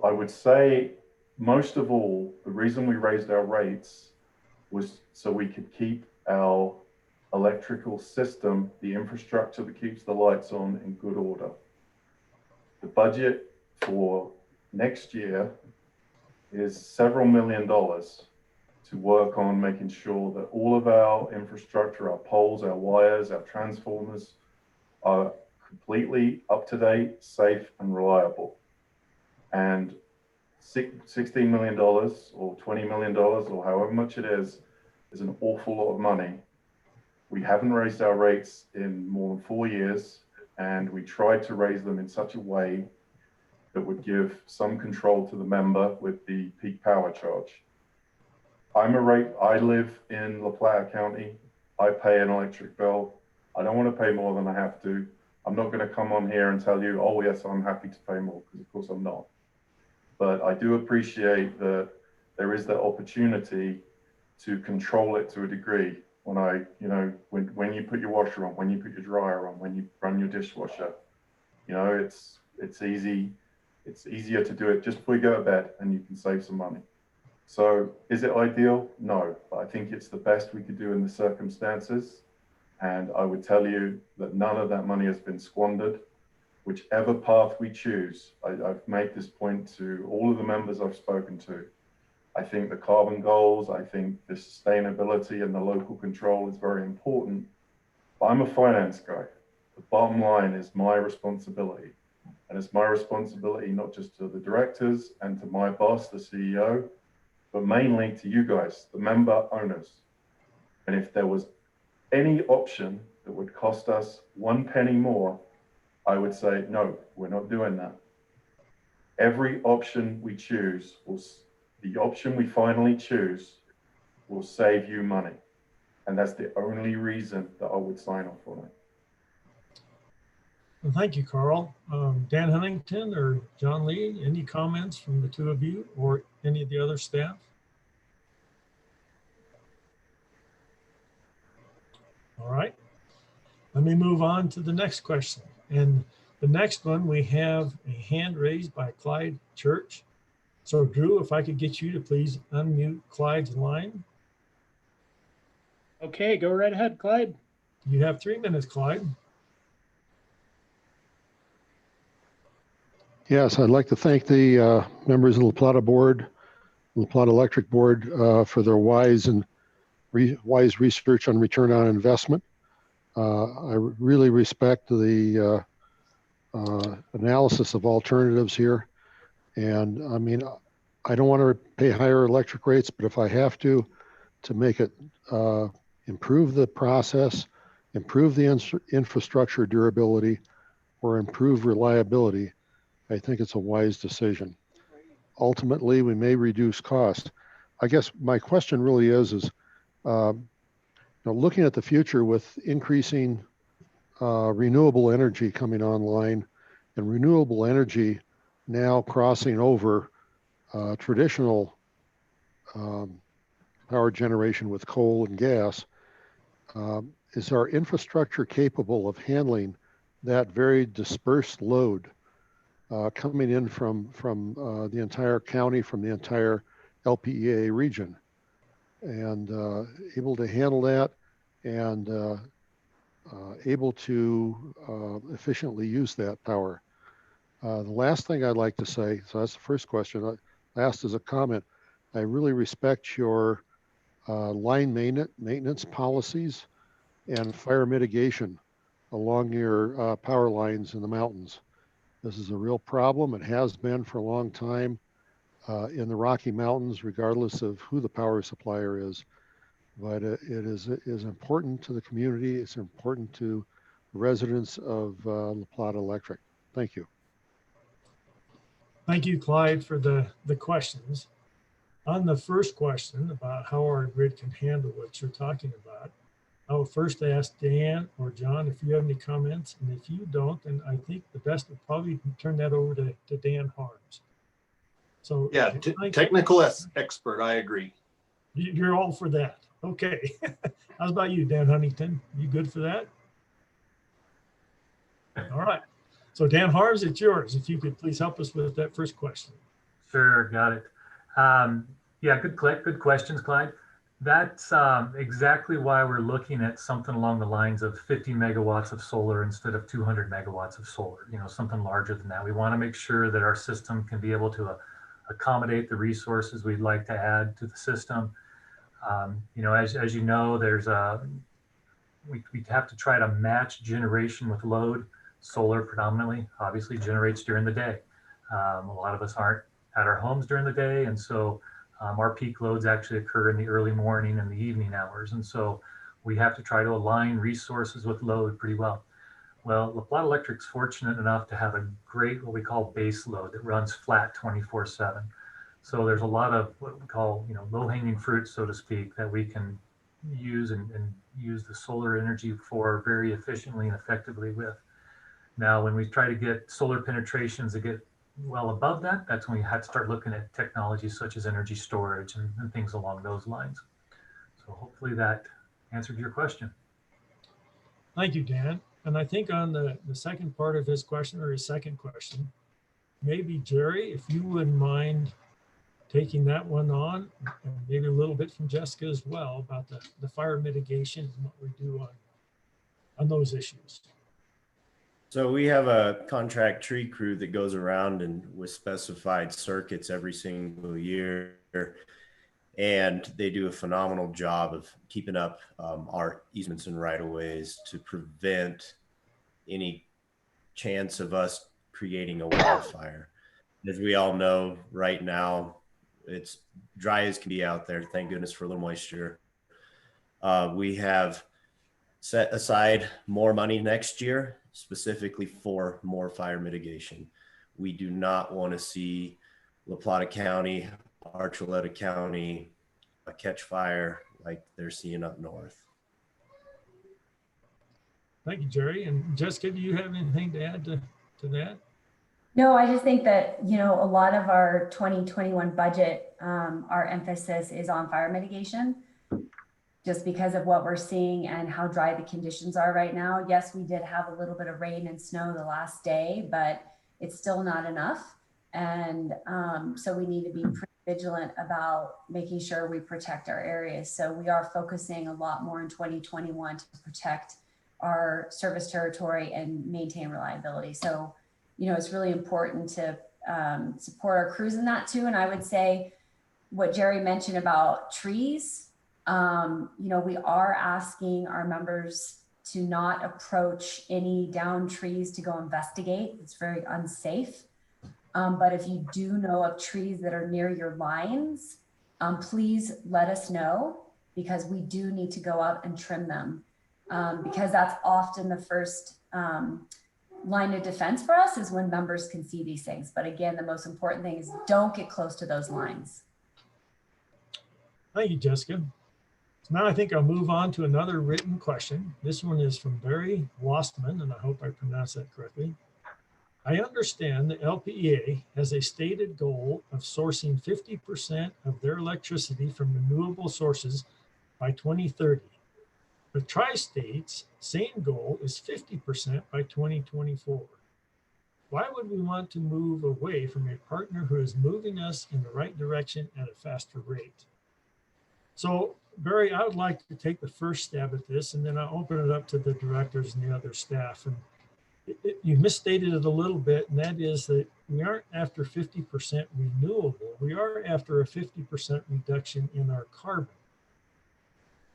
I would say most of all, the reason we raised our rates was so we could keep our electrical system, the infrastructure that keeps the lights on, in good order. The budget for next year is several $1 million to work on making sure that all of our infrastructure, our poles, our wires, our transformers are completely up to date, safe, and reliable. And $16 million or $20 million or however much it is an awful lot of money. We haven't raised our rates in more than 4 years, and we tried to raise them in such a way that would give some control to the member with the peak power charge. I live in La Plata County. I pay an electric bill. I don't want to pay more than I have to. I'm not going to come on here and tell you, oh yes, I'm happy to pay more, because of course I'm not. But I do appreciate that there is that opportunity to control it to a degree. When you put your washer on, when you put your dryer on, when you run your dishwasher, it's easy. It's easier to do it just before you go to bed, and you can save some money. So is it ideal? No, but I think it's the best we could do in the circumstances. And I would tell you that none of that money has been squandered. Whichever path we choose, I've made this point to all of the members I've spoken to. I think the carbon goals, I think the sustainability and the local control is very important. But I'm a finance guy. The bottom line is my responsibility. And it's my responsibility, not just to the directors and to my boss, the CEO, but mainly to you guys, the member owners. And if there was any option that would cost us 1 penny more, I would say, no, we're not doing that. Every option we choose, the option we finally choose will save you money. And that's the only reason that I would sign off on it. Well, thank you, Carl. Dan Huntington or John Lee, any comments from the two of you or any of the other staff? All right, let me move on to the next question. And the next one, we have a hand raised by Clyde Church. So Drew, if I could get you to please unmute Clyde's line. Okay, go right ahead, Clyde. You have 3 minutes, Clyde. Yes, I'd like to thank the members of the Plata Board, the Plata Electric Board for their wise research on return on investment. I really respect the analysis of alternatives here. And I mean, I don't want to pay higher electric rates, but if I have to make it improve the process, improve the infrastructure durability, or improve reliability, I think it's a wise decision. Ultimately, we may reduce cost. I guess my question really is looking at the future with increasing renewable energy coming online and renewable energy now crossing over traditional power generation with coal and gas, is our infrastructure capable of handling that very dispersed load coming in from the entire county, from the entire LPEA region, and able to handle that and able to efficiently use that power. The last thing I'd like to say, so that's the first question. Last is a comment. I really respect your line maintenance policies and fire mitigation along your power lines in the mountains. This is a real problem. It has been for a long time in the Rocky Mountains, regardless of who the power supplier is. But it is important to the community. It's important to residents of La Plata Electric. Thank you. Thank you, Clyde, for the questions. On the first question about how our grid can handle what you're talking about, I will first ask Dan or John if you have any comments, and if you don't, then I think the best would probably turn that over to Dan Harms. So yeah, technical expert, I agree. You're all for that. Okay. How's about you, Dan Huntington? You good for that? All right. So Dan Harms, it's yours. If you could please help us with that first question. Sure, got it. Yeah, good questions, Clyde. That's exactly why we're looking at something along the lines of 50 megawatts of solar instead of 200 megawatts of solar, something larger than that. We want to make sure that our system can be able to accommodate the resources we'd like to add to the system. As you know, we have to try to match generation with load. Solar predominantly, obviously, generates during the day. A lot of us aren't at our homes during the day, and so our peak loads actually occur in the early morning and the evening hours. And so we have to try to align resources with load pretty well. Well, La Plata Electric's fortunate enough to have a great, what we call base load that runs flat 24/7. So there's a lot of what we call, low-hanging fruit, so to speak, that we can use and use the solar energy for very efficiently and effectively with. Now, when we try to get solar penetrations that get well above that, that's when we have to start looking at technologies such as energy storage and things along those lines. So hopefully that answered your question. Thank you, Dan. And I think on the second part of his question, or his second question, maybe Jerry, if you wouldn't mind taking that one on, and maybe a little bit from Jessica as well about the fire mitigation and what we do on those issues. So we have a contract tree crew that goes around and with specified circuits every single year. And they do a phenomenal job of keeping up our easements and right of ways to prevent any chance of us creating a wildfire. As we all know, right now, it's dry as can be out there. Thank goodness for a little moisture. We have set aside more money next year, specifically for more fire mitigation. We do not want to see La Plata County, Archuleta County catch fire like they're seeing up north. Thank you, Jerry. And Jessica, do you have anything to add to that? No, I just think that, you know, a lot of our 2021 budget, our emphasis is on fire mitigation, just because of what we're seeing and how dry the conditions are right now. Yes, we did have a little bit of rain and snow the last day, but it's still not enough. And so we need to be pretty vigilant about making sure we protect our areas. So we are focusing a lot more in 2021 to protect our service territory and maintain reliability. So, you know, it's really important to support our crews in that too. And I would say what Jerry mentioned about trees, you know, we are asking our members to not approach any downed trees to go investigate. It's very unsafe. But if you do know of trees that are near your lines, please let us know, because we do need to go out and trim them, because that's often the first line of defense for us, is when members can see these things. But again, the most important thing is don't get close to those lines. Thank you, Jessica. So now I think I'll move on to another written question. This one is from Barry Wastman, and I hope I pronounced that correctly. I understand the LPEA has a stated goal of sourcing 50% of their electricity from renewable sources by 2030. The Tri-State's same goal is 50% by 2024. Why would we want to move away from a partner who is moving us in the right direction at a faster rate? So, Barry, I would like to take the first stab at this, and then I'll open it up to the directors and the other staff. And you misstated it a little bit, and that is that we aren't after 50% renewable. We are after a 50% reduction in our carbon.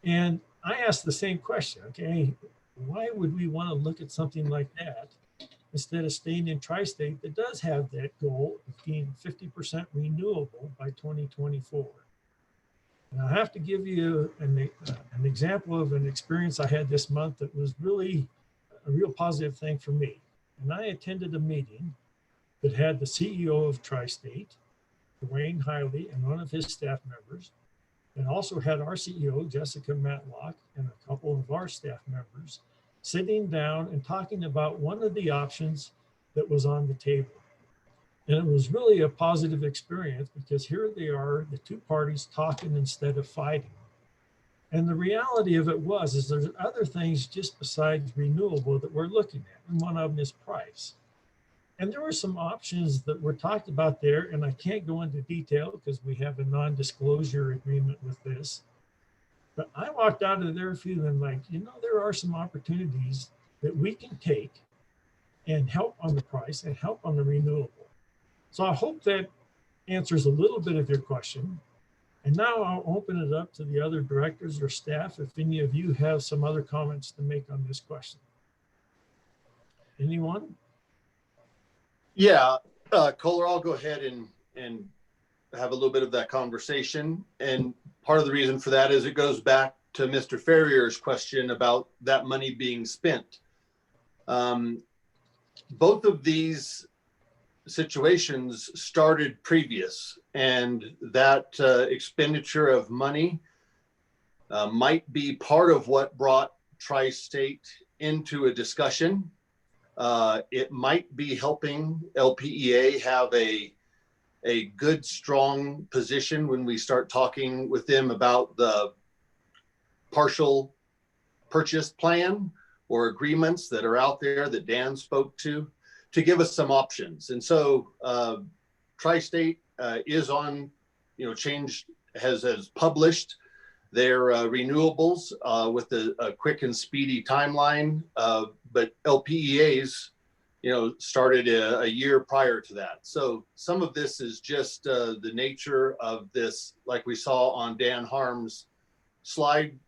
And I asked the same question, okay, why would we want to look at something like that instead of staying in Tri-State that does have that goal of being 50% renewable by 2024? And I have to give you an example of an experience I had this month that was really a real positive thing for me. And I attended a meeting that had the CEO of Tri-State, Dwayne Hiley, and one of his staff members, and also had our CEO, Jessica Matlock, and a couple of our staff members sitting down and talking about one of the options that was on the table. And it was really a positive experience, because here they are, the two parties talking instead of fighting. And the reality of it is there's other things just besides renewable that we're looking at, and one of them is price. And there were some options that were talked about there, and I can't go into detail because we have a non-disclosure agreement with this. But I walked out of there feeling like, you know, there are some opportunities that we can take and help on the price and help on the renewable. So I hope that answers a little bit of your question. And now I'll open it up to the other directors or staff if any of you have some other comments to make on this question. Anyone? Yeah, Kohler, I'll go ahead and have a little bit of that conversation. And part of the reason for that is it goes back to Mr. Ferrier's question about that money being spent. Both of these situations started previous, and that expenditure of money might be part of what brought Tri-State into a discussion. It might be helping LPEA have a good, strong position when we start talking with them about the partial purchase plan or agreements that are out there that Dan spoke to give us some options. And so Tri-State is on, you know, has published their renewables with a quick and speedy timeline, but LPEA's, you know, started a year prior to that. So some of this is just the nature of this, like we saw on Dan Harm's slide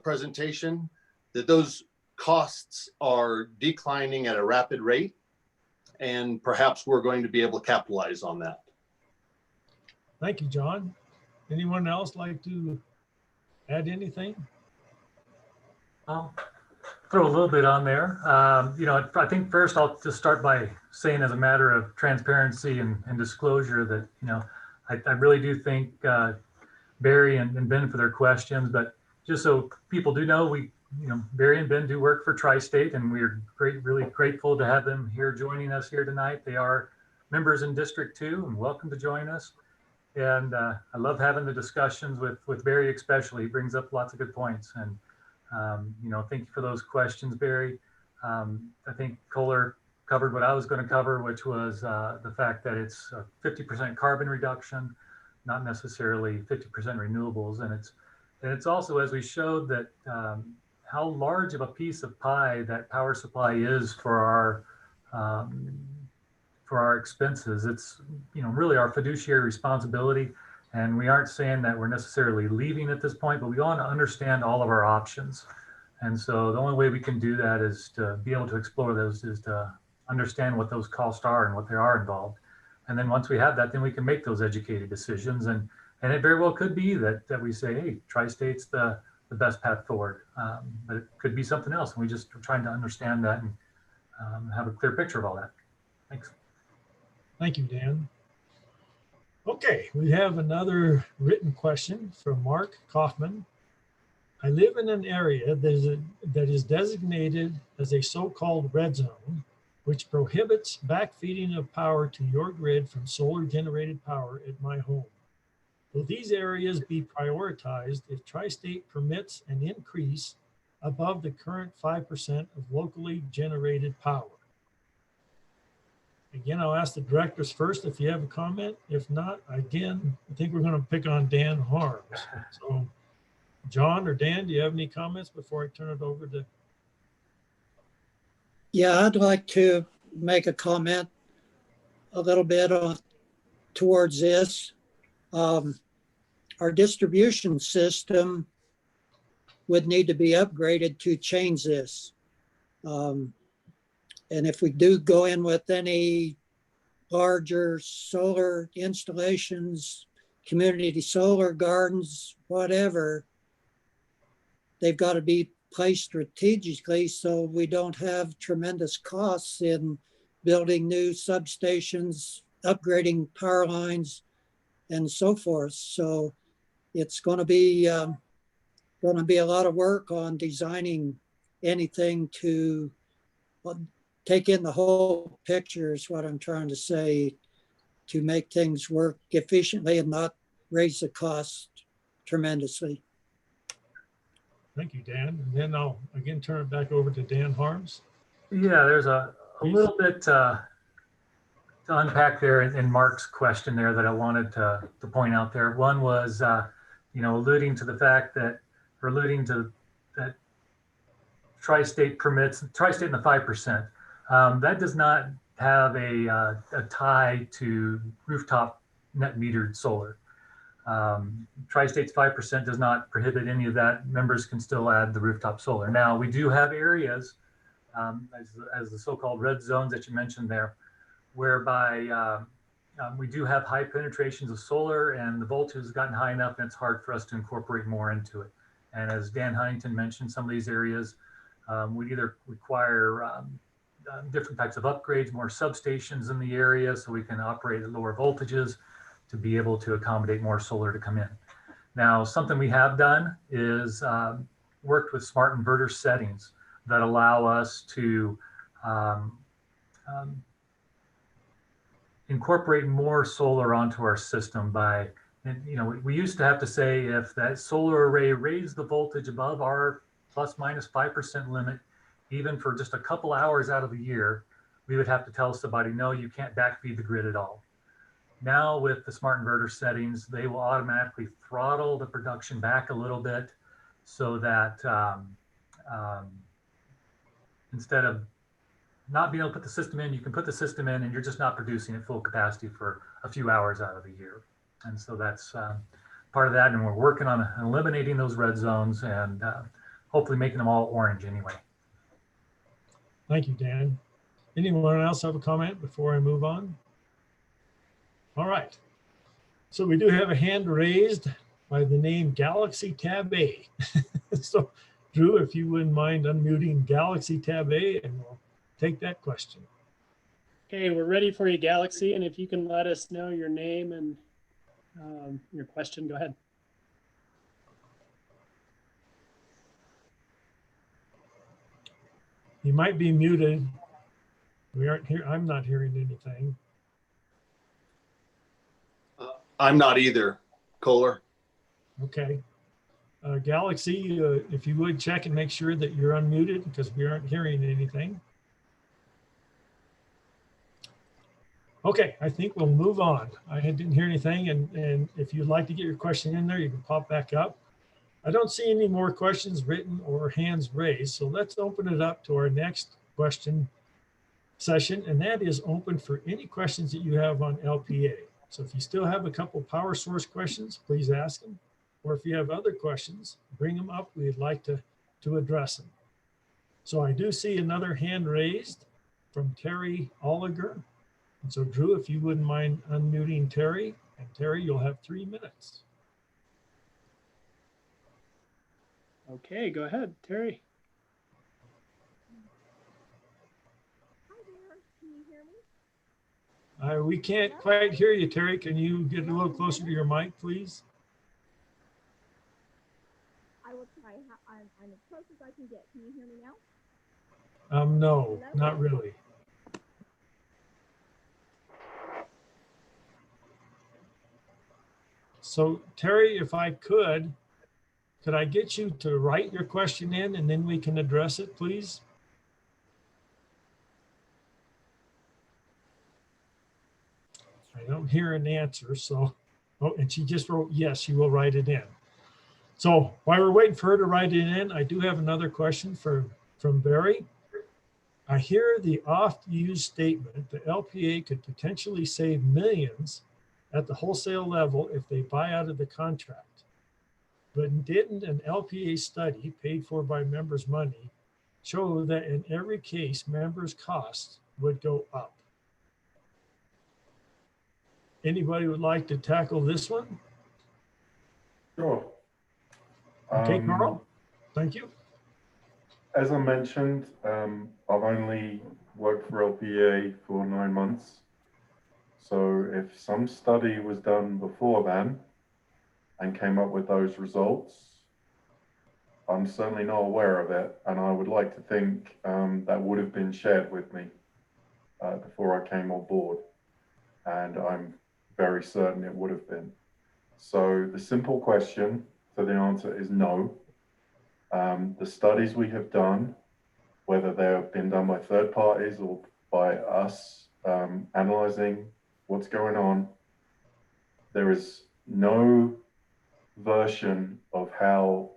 presentation, that those costs are declining at a rapid rate. and perhaps we're going to be able to capitalize on that. Thank you, John. Anyone else like to add anything? I'll throw a little bit on there. I think first I'll just start by saying, as a matter of transparency and disclosure, that I really do thank Barry and Ben for their questions. But just so people do know, Barry and Ben do work for Tri-State, and we're really grateful to have them here joining us here tonight. They are members in District 2 and welcome to join us. And I love having the discussions with Barry, especially. He brings up lots of good points. And thank you for those questions, Barry. I think Kohler covered what I was going to cover, which was the fact that it's a 50% carbon reduction, not necessarily 50% renewables. And it's also, as we showed, that how large of a piece of pie that power supply is for our expenses. It's really our fiduciary responsibility. And we aren't saying that we're necessarily leaving at this point, but we want to understand all of our options. And so the only way we can do that is to be able to explore those, is to understand what those costs are and what they are involved. And then once we have that, then we can make those educated decisions. And it very well could be that we say, hey, Tri-State's the best path forward. But it could be something else. And we just are trying to understand that and have a clear picture of all that. Thanks. Thank you, Dan. Okay, we have another written question from Mark Kaufman. I live in an area that is designated as a so-called red zone, which prohibits backfeeding of power to your grid from solar generated power at my home. Will these areas be prioritized if Tri-State permits an increase above the current 5% of locally generated power? Again, I'll ask the directors first if you have a comment. If not, again, I think we're going to pick on Dan Harms. So, John or Dan, do you have any comments before I turn it over to? Yeah, I'd like to make a comment a little bit towards this. Our distribution system would need to be upgraded to change this. And if we do go in with any larger solar installations, community solar gardens, whatever, they've got to be placed strategically so we don't have tremendous costs in building new substations, upgrading power lines, and so forth. So it's going to be a lot of work on designing anything to take in the whole picture, is what I'm trying to say, to make things work efficiently and not raise the cost tremendously. Thank you, Dan. And then I'll again turn it back over to Dan Harms. Yeah, there's a little bit to unpack there in Mark's question there that I wanted to point out there. One was, alluding to the fact that, or alluding to that Tri-State permits, Tri-State in the 5%. That does not have a tie to rooftop net metered solar. Tri-State's 5% does not prohibit any of that. Members can still add the rooftop solar. Now, we do have areas, as the so-called red zones that you mentioned there, whereby we do have high penetrations of solar, and the voltage has gotten high enough and it's hard for us to incorporate more into it. And as Dan Huntington mentioned, some of these areas would either require different types of upgrades, more substations in the area so we can operate at lower voltages to be able to accommodate more solar to come in. Now, something we have done is worked with smart inverter settings that allow us to incorporate more solar onto our system by, we used to have to say if that solar array raised the voltage above our plus minus 5% limit, even for just a couple hours out of the year, we would have to tell somebody, no, you can't backfeed the grid at all. Now with the smart inverter settings, they will automatically throttle the production back a little bit so that instead of not being able to put the system in, you can put the system in and you're just not producing at full capacity for a few hours out of the year. And so that's part of that. And we're working on eliminating those red zones and hopefully making them all orange anyway. Thank you, Dan. Anyone else have a comment before I move on? All right. So we do have a hand raised by the name Galaxy Tab A. So Drew, if you wouldn't mind unmuting Galaxy Tab A, and we'll take that question. Okay, we're ready for you, Galaxy. And if you can let us know your name and your question, go ahead. You might be muted. We aren't here. I'm not hearing anything. I'm not either, Kohler. Okay. Galaxy, if you would check and make sure that you're unmuted because we aren't hearing anything. Okay, I think we'll move on. I didn't hear anything, and if you'd like to get your question in there, you can pop back up. I don't see any more questions written or hands raised, so let's open it up to our next question session, and that is open for any questions that you have on LPA. So if you still have a couple power source questions, please ask them. Or if you have other questions, bring them up. We'd like to address them. So I do see another hand raised from Terry Oliger. And so Drew, if you wouldn't mind unmuting Terry, and Terry, you'll have 3 minutes. Okay, go ahead, Terry. Hi there, can you hear me? We can't quite hear you, Terry. Can you get a little closer to your mic, please? I will try. I'm as close as I can get. Can you hear me now? No, Hello? not really. So Terry, if I could I get you to write your question in and then we can address it, please? I don't hear an answer, so, oh, and she just wrote, yes, you will write it in. So while we're waiting for her to write it in, I do have another question from Barry. I hear the oft-used statement that LPA could potentially save millions at the wholesale level if they buy out of the contract. But didn't an LPA study paid for by members' money show that in every case, members' costs would go up? Anybody would like to tackle this one? Sure. Okay, Carl, thank you. As I mentioned, I've only worked for LPA for 9 months. So if some study was done before then and came up with those results, I'm certainly not aware of it. And I would like to think that would have been shared with me before I came on board. And I'm very certain it would have been. So the simple question for the answer is no. The studies we have done, whether they have been done by third parties or by us analyzing what's going on, there is no version of how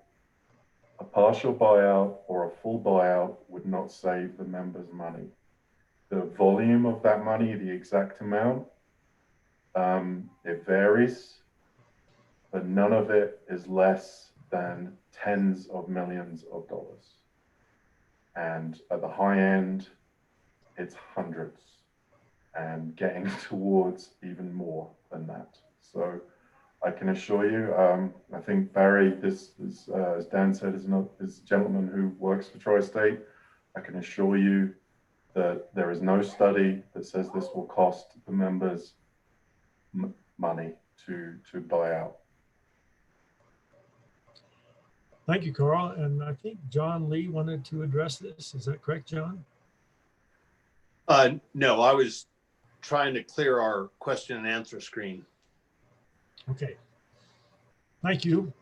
a partial buyout or a full buyout would not save the members money. The volume of that money, the exact amount, it varies, but none of it is less than tens of millions of dollars. And at the high end, it's hundreds and getting towards even more than that. So I can assure you, I think Barry, this is, as Dan said, is a gentleman who works for Tri-State. I can assure you that there is no study that says this will cost the members money to buy out. Thank you, Carl. And I think John Lee wanted to address this. Is that correct, John? No, I was trying to clear our question and answer screen. Okay. Thank you.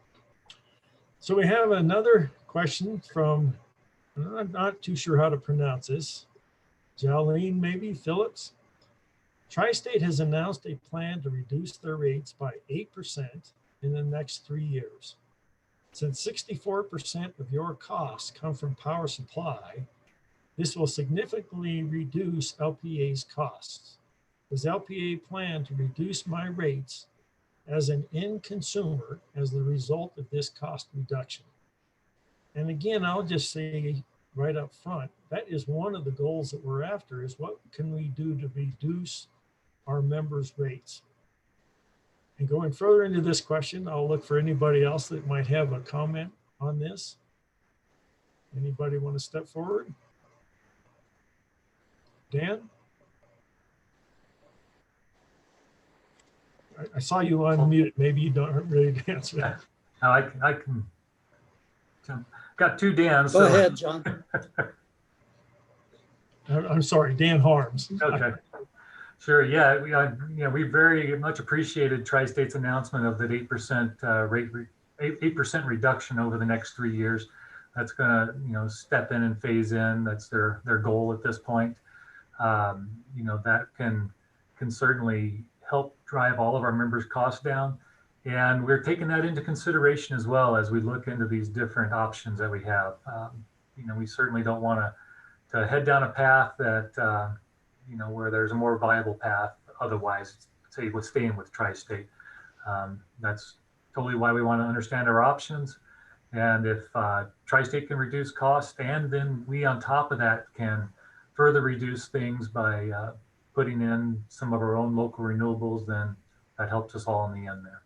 So we have another question from, I'm not too sure how to pronounce this, Jolene, maybe, Phillips. Tri-State has announced a plan to reduce their rates by 8% in the next 3 years. Since 64% of your costs come from power supply, this will significantly reduce LPA's costs. Does LPA plan to reduce my rates as an end consumer as the result of this cost reduction? And again, I'll just say right up front, that is one of the goals that we're after, is what can we do to reduce our members' rates? And going further into this question, I'll look for anybody else that might have a comment on this. Anybody want to step forward? Dan? I saw you unmuted. Maybe you aren't ready to answer that. Now I can. Got two Dans. Go ahead, John. I'm sorry, Dan Harms. Okay. Sure. Yeah. We very much appreciated Tri-State's announcement of that 8% rate, 8% reduction over the next 3 years. That's going to, step in and phase in. That's their goal at this point. That can certainly help drive all of our members' costs down. And we're taking that into consideration as well as we look into these different options that we have. We certainly don't want to head down a path that, where there's a more viable path. Otherwise, say with staying with Tri-State. That's totally why we want to understand our options. And if Tri-State can reduce costs, and then we on top of that can further reduce things by putting in some of our own local renewables, then that helps us all in the end there.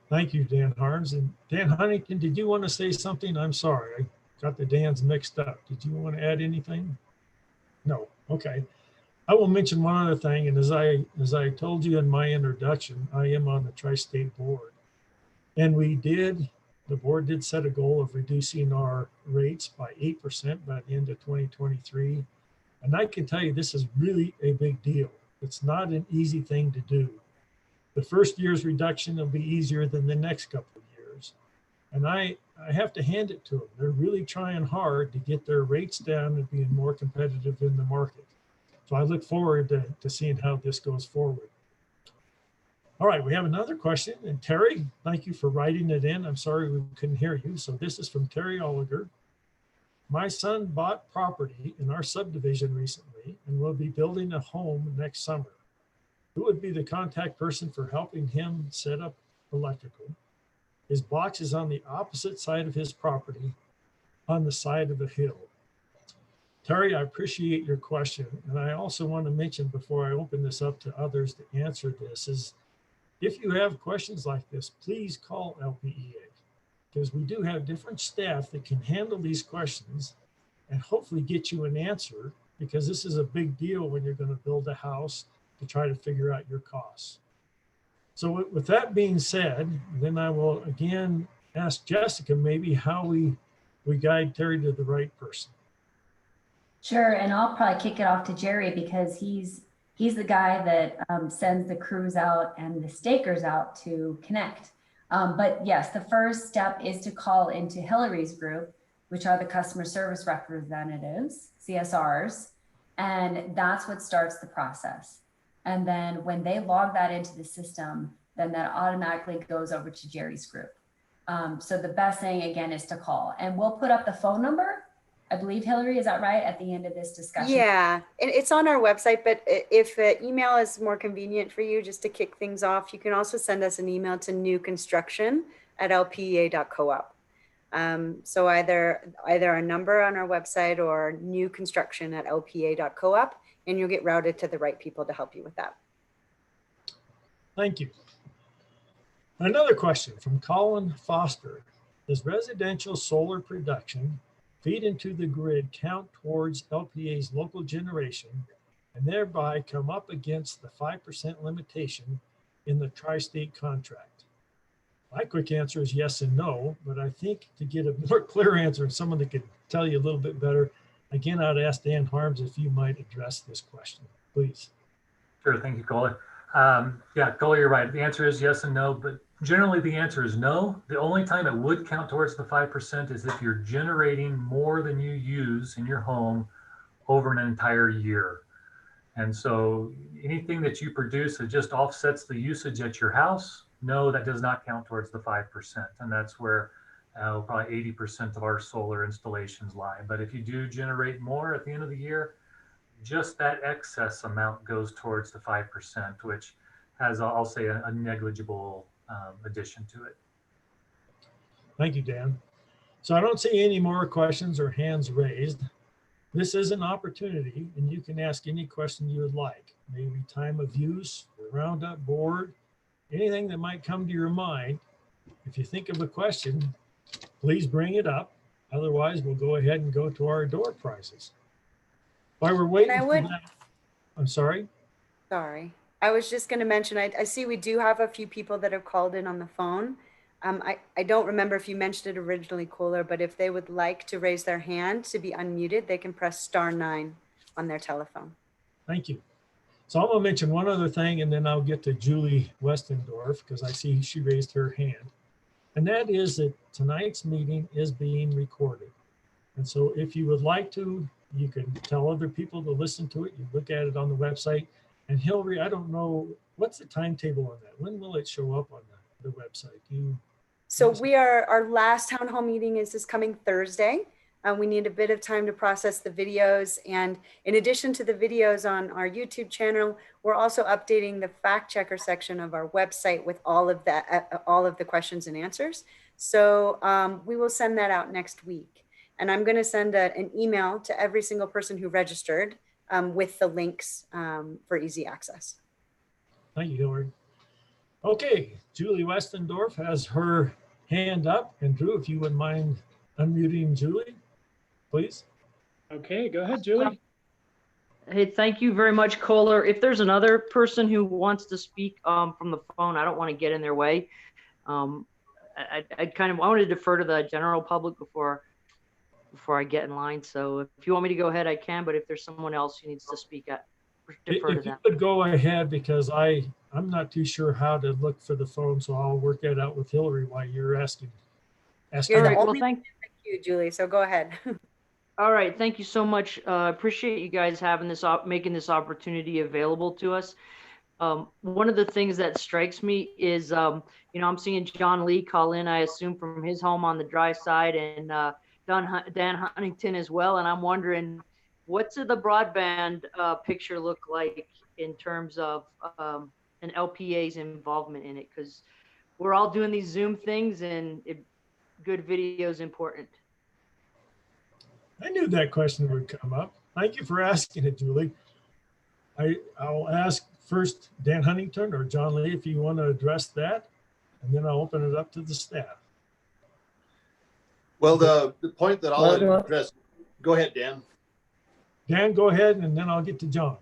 Thank you, Dan Harms. And Dan Huntington, did you want to say something? I'm sorry, I got the Dans mixed up. Did you want to add anything? No. Okay. I will mention one other thing. And as I told you in my introduction, I am on the Tri-State board. And the board did set a goal of reducing our rates by 8% by the end of 2023. And I can tell you, this is really a big deal. It's not an easy thing to do. The first year's reduction will be easier than the next couple of years. And I have to hand it to them. They're really trying hard to get their rates down and being more competitive in the market. So I look forward to seeing how this goes forward. All right, we have another question. And Terry, thank you for writing it in. I'm sorry we couldn't hear you. So this is from Terry Oliger. My son bought property in our subdivision recently and will be building a home next summer. Who would be the contact person for helping him set up electrical? His box is on the opposite side of his property, on the side of a hill. Terry, I appreciate your question. And I also want to mention before I open this up to others to answer this is, if you have questions like this, please call LPEA, because we do have different staff that can handle these questions and hopefully get you an answer, because this is a big deal when you're going to build a house to try to figure out your costs. So with that being said, then I will again ask Jessica maybe how we guide Terry to the right person. Sure, and I'll probably kick it off to Jerry, because he's the guy that sends the crews out and the stakers out to connect. But yes, the first step is to call into Hillary's group, which are the customer service representatives, CSRs, and that's what starts the process. And then when they log that into the system, then that automatically goes over to Jerry's group. So the best thing again is to call, and we'll put up the phone number. I believe, Hillary, is that right, at the end of this discussion? Yeah, and it's on our website, but if email is more convenient for you, just to kick things off, you can also send us an email to newconstruction@lpea.coop. So either a number on our website or newconstruction@lpa.coop, and you'll get routed to the right people to help you with that. Thank you. Another question from Colin Foster. Does residential solar production feed into the grid count towards LPA's local generation and thereby come up against the 5% limitation in the Tri-State contract? My quick answer is yes and no, but I think to get a more clear answer and someone that could tell you a little bit better, again, I'd ask Dan Harms if you might address this question, please. Sure, thank you, Kohler. Yeah, Kohler, you're right. The answer is yes and no, but generally the answer is no. The only time it would count towards the 5% is if you're generating more than you use in your home over an entire year. And so anything that you produce that just offsets the usage at your house, no, that does not count towards the 5%. And that's where probably 80% of our solar installations lie. But if you do generate more at the end of the year, just that excess amount goes towards the 5%, which has, I'll say, a negligible addition to it. Thank you, Dan. So I don't see any more questions or hands raised. This is an opportunity, and you can ask any question you would like, maybe time of use, the Roundup board, anything that might come to your mind. If you think of a question, please bring it up. Otherwise, we'll go ahead and go to our door prizes. While we're waiting for that, I'm sorry. Sorry. I was just going to mention, I see we do have a few people that have called in on the phone. I don't remember if you mentioned it originally, Kohler, but if they would like to raise their hand to be unmuted, they can press *9 on their telephone. Thank you. So I'm going to mention one other thing, and then I'll get to Julie Westendorf because I see she raised her hand. And that is that tonight's meeting is being recorded. And so if you would like to, you can tell other people to listen to it. You look at it on the website. And Hillary, I don't know, what's the timetable on that? When will it show up on the website? So our last town hall meeting is this coming Thursday. We need a bit of time to process the videos. And in addition to the videos on our YouTube channel, we're also updating the fact checker section of our website with all of the questions and answers. So we will send that out next week. And I'm going to send an email to every single person who registered with the links for easy access. Thank you, Hillary. Okay, Julie Westendorf has her hand up. And Drew, if you wouldn't mind unmuting Julie, please. Okay, go ahead, Julie. Hey, thank you very much, Kohler. If there's another person who wants to speak from the phone, I don't want to get in their way. I want to defer to the general public before I get in line. So if you want me to go ahead, I can. But if there's someone else who needs to speak, I defer to If you them. would go ahead, because I'm not too sure how to look for the phone, so I'll work that out with Hillary while you're asking. You're the All right, only well, one thank you, Julie. So go ahead. All right, thank you so much. Appreciate you guys having this making this opportunity available to us. One of the things that strikes me is, I'm seeing John Lee call in, I assume from his home on the dry side, and Dan Huntington as well. And I'm wondering, what's the broadband picture look like in terms of an LPA's involvement in it? Because we're all doing these Zoom things, and good video is important. I knew that question would come up. Thank you for asking it, Julie. I'll ask first Dan Huntington or John Lee if you want to address that, and then I'll open it up to the staff. Well, the point that I'll address, go ahead, Dan. Dan, go ahead, and then I'll get to John.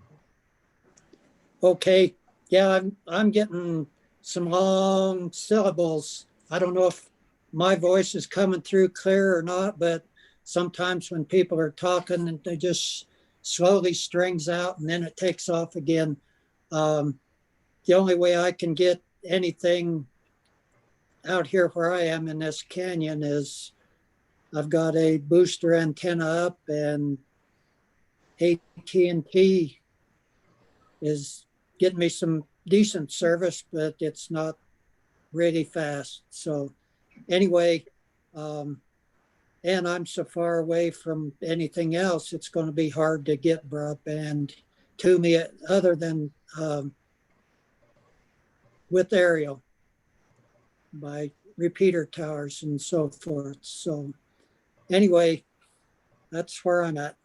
Okay, yeah, I'm getting some long syllables. I don't know if my voice is coming through clear or not, but sometimes when people are talking and they just slowly strings out and then it takes off again. The only way I can get anything out here where I am in this canyon is I've got a booster antenna up, and AT&T is getting me some decent service, but it's not really fast. So anyway, and I'm so far away from anything else, it's going to be hard to get broadband to me other than with aerial by repeater towers and so forth. So anyway, that's where I'm at.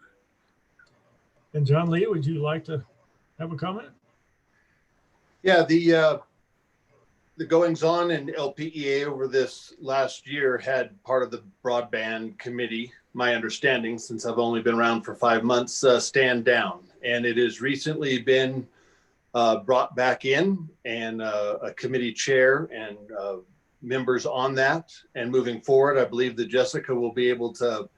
And John Lee, would you like to have a comment? Yeah, the goings on in LPEA over this last year had part of the broadband committee, my understanding, since I've only been around for 5 months, stand down. And it has recently been brought back in, and a committee chair and members on that. And moving forward, I believe that Jessica will be able to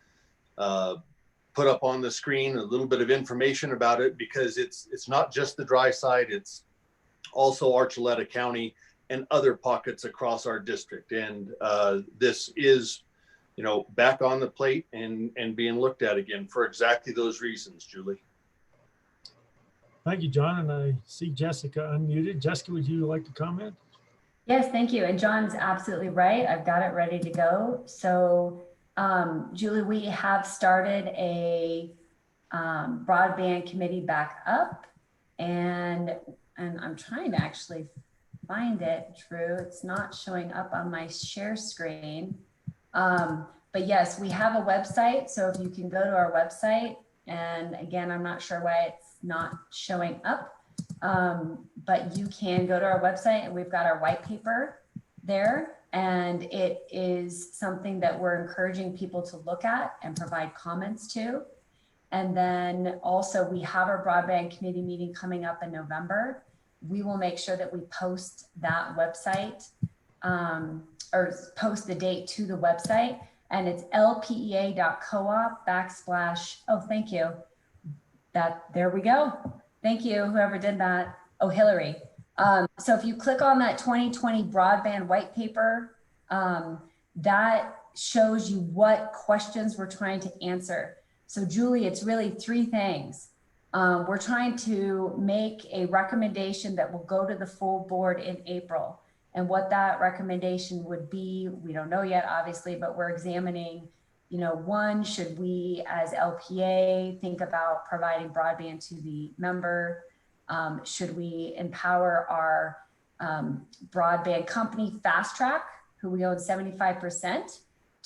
put up on the screen a little bit of information about it, because it's not just the dry side, it's also Archuleta County and other pockets across our district. And this is, back on the plate and being looked at again for exactly those reasons, Julie. Thank you, John. And I see Jessica unmuted. Jessica, would you like to comment? Yes, thank you. And John's absolutely right. I've got it ready to go. So Julie, we have started a broadband committee back up, and I'm trying to actually find it, Drew. It's not showing up on my share screen. But yes, we have a website. So if you can go to our website, and again, I'm not sure why it's not showing up, but you can go to our website and we've got our white paper there. And it is something that we're encouraging people to look at and provide comments to. And then also we have our broadband committee meeting coming up in November. We will make sure that we post that website or post the date to the website, and it's lpea.coop / oh, thank you. There we go. Thank you, whoever did that. Oh, Hillary. So if you click on that 2020 broadband white paper, that shows you what questions we're trying to answer. So Julie, it's really 3 things. We're trying to make a recommendation that will go to the full board in April. And what that recommendation would be, we don't know yet, obviously, but we're examining, you know, 1, should we as LPA think about providing broadband to the member? Should we empower our broadband company, Fast Track, who we own 75%,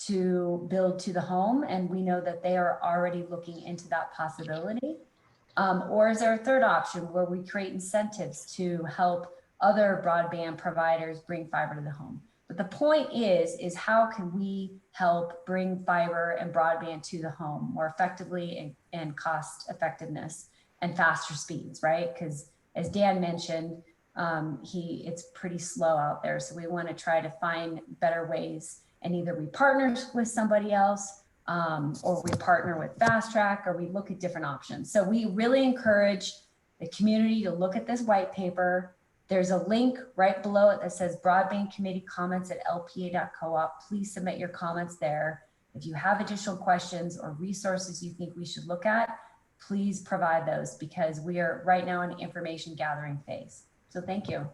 to build to the home? And we know that they are already looking into that possibility. Or is there a third option where we create incentives to help other broadband providers bring fiber to the home? But the point is how can we help bring fiber and broadband to the home more effectively and cost effectiveness and faster speeds, right? Because as Dan mentioned, it's pretty slow out there. So we want to try to find better ways, and either we partner with somebody else or we partner with Fast Track, or we look at different options. So we really encourage the community to look at this white paper. There's a link right below it that says broadband committee comments at lpa.coop. Please submit your comments there. If you have additional questions or resources you think we should look at, please provide those, because we are right now in the information gathering phase. So thank you.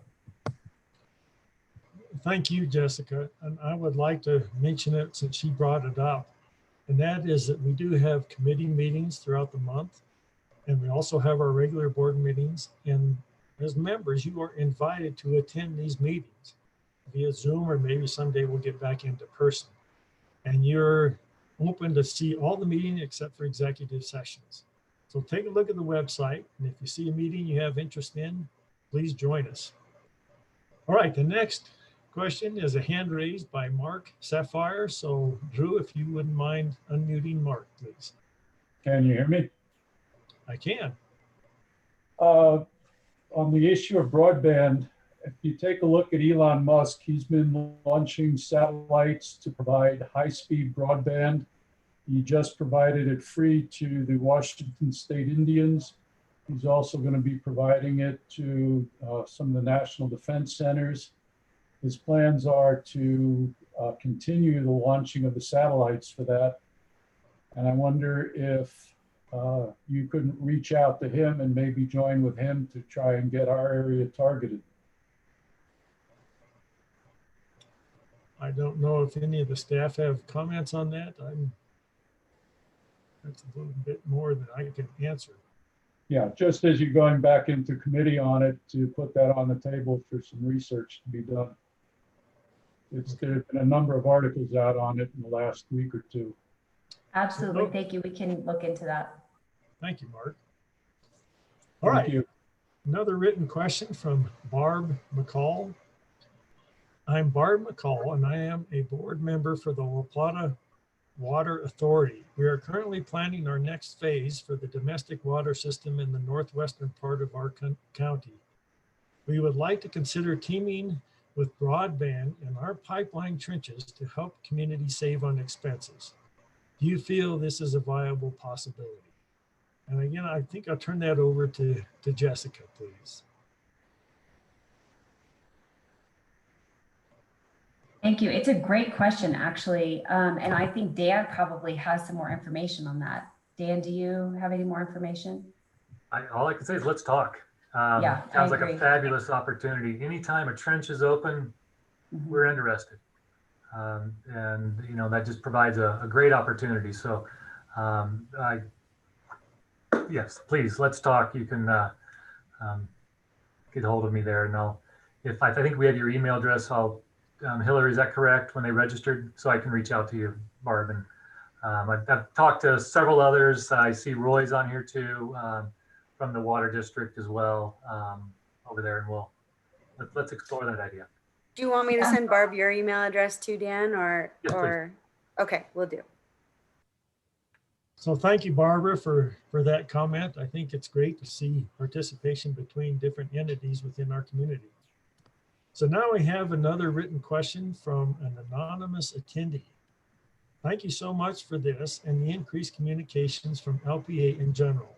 Thank you, Jessica. And I would like to mention it since she brought it up. And that is that we do have committee meetings throughout the month. And we also have our regular board meetings. And as members, you are invited to attend these meetings via Zoom, or maybe someday we'll get back into person. And you're open to see all the meetings except for executive sessions. So take a look at the website. And if you see a meeting you have interest in, please join us. All right, the next question is a hand raised by Mark Sapphire. So Drew, if you wouldn't mind unmuting Mark, please. Can you hear me? I can. On the issue of broadband, if you take a look at Elon Musk, he's been launching satellites to provide high-speed broadband. He just provided it free to the Washington State Indians. He's also going to be providing it to some of the national defense centers. His plans are to continue the launching of the satellites for that. And I wonder if you couldn't reach out to him and maybe join with him to try and get our area targeted. I don't know if any of the staff have comments on that. That's a little bit more than I can answer. Yeah, just as you're going back into committee on it, to put that on the table for some research to be done. There's been a number of articles out on it in the last week or 2. Absolutely. Thank you. We can look into that. Thank you, Mark. All right. Thank you. Another written question from Barb McCall. I'm Barb McCall, and I am a board member for the La Plata Water Authority. We are currently planning our next phase for the domestic water system in the northwestern part of our county. We would like to consider teaming with broadband in our pipeline trenches to help communities save on expenses. Do you feel this is a viable possibility? And again, I think I'll turn that over to Jessica, please. Thank you. It's a great question, actually. And I think Dan probably has some more information on that. Dan, do you have any more information? All I can say is let's talk. Yeah, sounds I like agree. a fabulous opportunity. Anytime a trench is open, we're interested. And you know, that just provides a great opportunity. So yes, please, let's talk. You can get hold of me there. And I think we have your email address. Hillary, is that correct, when they registered? So I can reach out to you. Barb. And I've talked to several others. I see Roy's on here too, from the Water District as well, over there, and let's explore that idea. Do you want me to send Barb your email address too, Dan, or, Yes, or, okay, we'll do. So thank you, Barbara, for that comment. I think it's great to see participation between different entities within our community. So now we have another written question from an anonymous attendee. Thank you so much for this and the increased communications from LPA in general.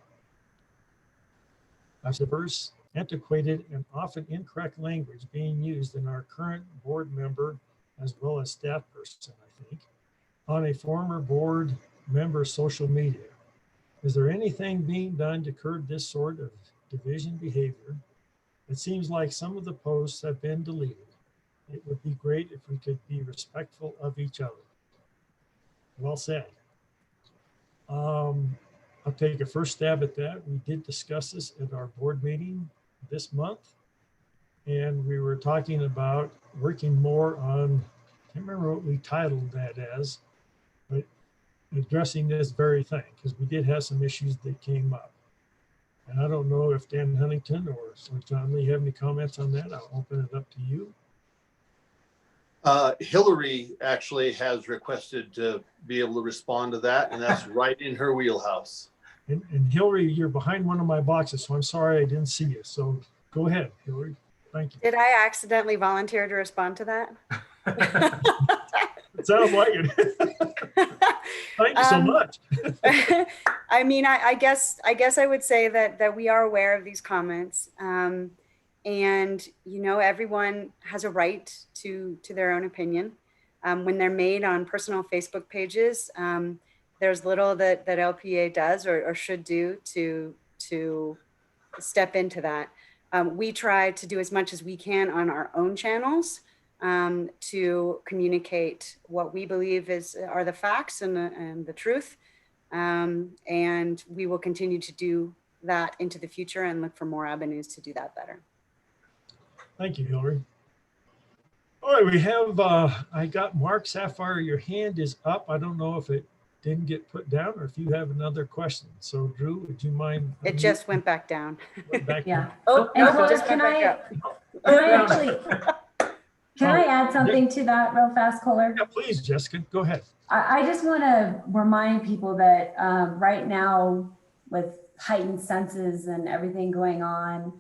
As diverse, antiquated, and often incorrect language being used in our current board member as well as staff person, I think, on a former board member social media. Is there anything being done to curb this sort of division behavior? It seems like some of the posts have been deleted. It would be great if we could be respectful of each other. Well said. I'll take a first stab at that. We did discuss this at our board meeting this month, and we were talking about working more on, I can't remember what we titled that as, but addressing this very thing, because we did have some issues that came up. And I don't know if Dan Huntington or John Lee have any comments on that. I'll open it up to you. Hillary actually has requested to be able to respond to that, and that's right in her wheelhouse. And Hillary, you're behind one of my boxes, so I'm sorry I didn't see you. So go ahead, Hillary. Thank you. Did I accidentally volunteer to respond to that? It sounds like it. Thank you so much. I mean, I guess I would say that we are aware of these comments. And, you know, everyone has a right to their own opinion. When they're made on personal Facebook pages, there's little that LPA does or should do to step into that. We try to do as much as we can on our own channels to communicate what we believe are the facts and the truth. And we will continue to do that into the future and look for more avenues to do that better. Thank you, Hillary. All right, we have, I got Mark Sapphire, your hand is up. I don't know if it didn't get put down or if you have another question. So Drew, would you mind? It just went back down. Went back Yeah. down. Oh, And no, Cora, just can went back up. Can I add something to that real fast, Kohler? Yeah, please, Jessica, go ahead. I just want to remind people that right now, with heightened senses and everything going on,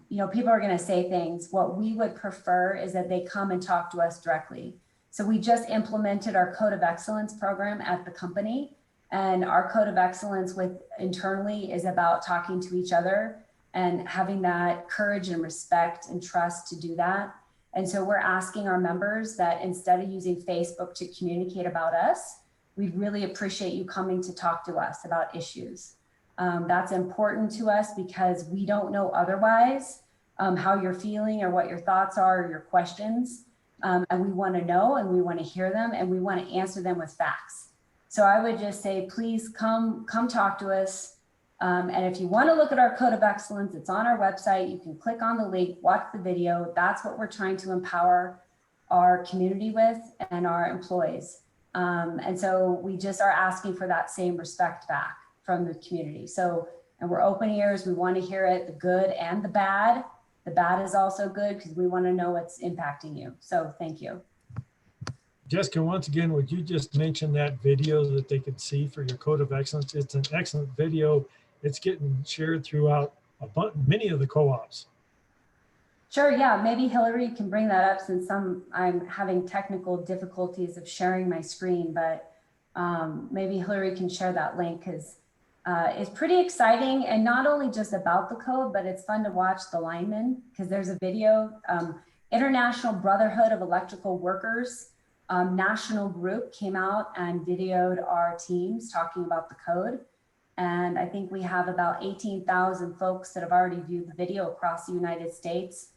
you know, people are going to say things. What we would prefer is that they come and talk to us directly. So we just implemented our Code of Excellence program at the company, and our Code of Excellence internally is about talking to each other and having that courage and respect and trust to do that. And so we're asking our members that instead of using Facebook to communicate about us, we'd really appreciate you coming to talk to us about issues. That's important to us because we don't know otherwise how you're feeling or what your thoughts are or your questions. And we want to know and we want to hear them and we want to answer them with facts. So I would just say, please come talk to us. And if you want to look at our Code of Excellence, it's on our website. You can click on the link, watch the video. That's what we're trying to empower our community with and our employees. And so we just are asking for that same respect back from the community. So, and we're open ears. We want to hear it, the good and the bad. The bad is also good because we want to know what's impacting you. So thank you. Jessica, once again, would you just mention that video that they could see for your Code of Excellence? It's an excellent video. It's getting shared throughout many of the co-ops. Sure, yeah, maybe Hillary can bring that up since I'm having technical difficulties of sharing my screen, but maybe Hillary can share that link because it's pretty exciting and not only just about the code, but it's fun to watch the linemen because there's a video, International Brotherhood of Electrical Workers national group came out and videoed our teams talking about the code. And I think we have about 18,000 folks that have already viewed the video across the United States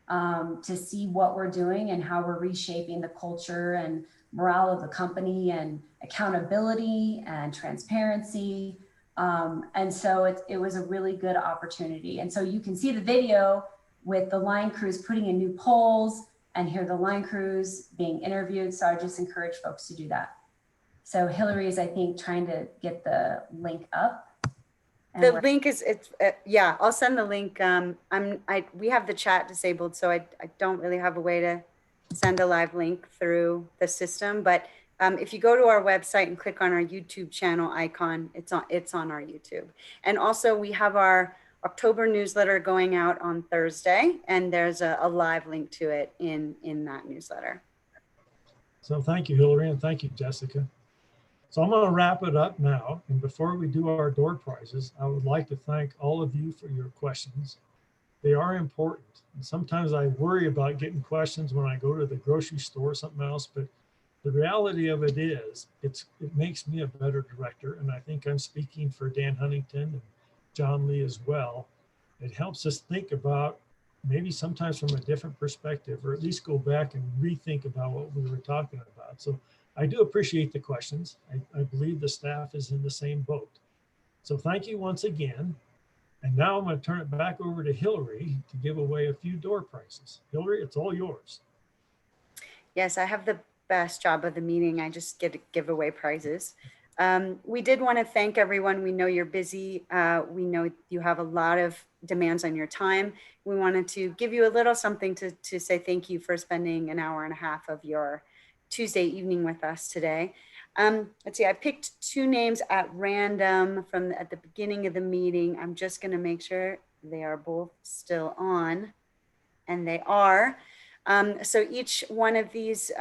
to see what we're doing and how we're reshaping the culture and morale of the company and accountability and transparency. And so it was a really good opportunity. And so you can see the video with the line crews putting in new polls and hear the line crews being interviewed. So I just encourage folks to do that. So Hillary's, I think, trying to get the link up. And The we're- link is, yeah, I'll send the link. We have the chat disabled, so I don't really have a way to send a live link through the system. But if you go to our website and click on our YouTube channel icon, it's on our YouTube. And also we have our October newsletter going out on Thursday, and there's a live link to it in that newsletter. So thank you, Hillary, and thank you, Jessica. So I'm going to wrap it up now. And before we do our door prizes, I would like to thank all of you for your questions. They are important. And sometimes I worry about getting questions when I go to the grocery store or something else, but the reality of it is it makes me a better director. And I think I'm speaking for Dan Huntington and John Lee as well. It helps us think about maybe sometimes from a different perspective, or at least go back and rethink about what we were talking about. So I do appreciate the questions. I believe the staff is in the same boat. So thank you once again. And now I'm going to turn it back over to Hillary to give away a few door prizes. Hillary, it's all yours. Yes, I have the best job of the meeting. I just get to give away prizes. We did want to thank everyone. We know you're busy. We know you have a lot of demands on your time. We wanted to give you a little something to say thank you for spending an hour and a half of your Tuesday evening with us today. Let's see, I picked two names at random at the beginning of the meeting. I'm just going to make sure they are both still on, and they are. So each one of these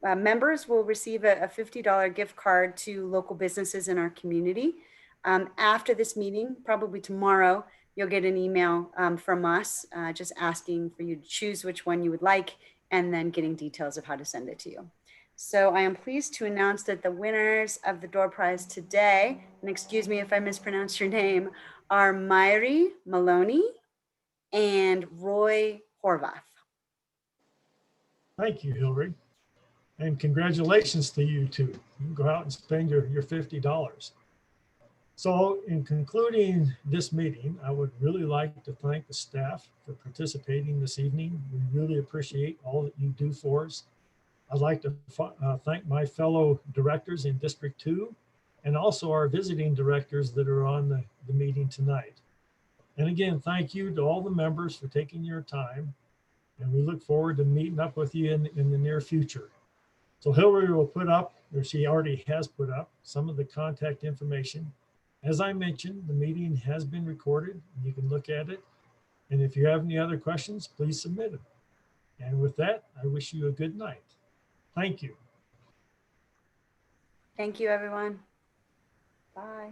members will receive a $50 gift card to local businesses in our community. After this meeting, probably tomorrow, you'll get an email from us just asking for you to choose which one you would like, and then getting details of how to send it to you. So I am pleased to announce that the winners of the door prize today, and excuse me if I mispronounced your name, are Myri Maloney and Roy Horvath. Thank you, Hillary. And congratulations to you too. You can go out and spend your $50. So in concluding this meeting, I would really like to thank the staff for participating this evening. We really appreciate all that you do for us. I'd like to thank my fellow directors in District 2 and also our visiting directors that are on the meeting tonight. And again, thank you to all the members for taking your time. And we look forward to meeting up with you in the near future. So Hillary will put up, or she already has put up, some of the contact information. As I mentioned, the meeting has been recorded. You can look at it. And if you have any other questions, please submit them. And with that, I wish you a good night. Thank you. Thank you, everyone. Bye.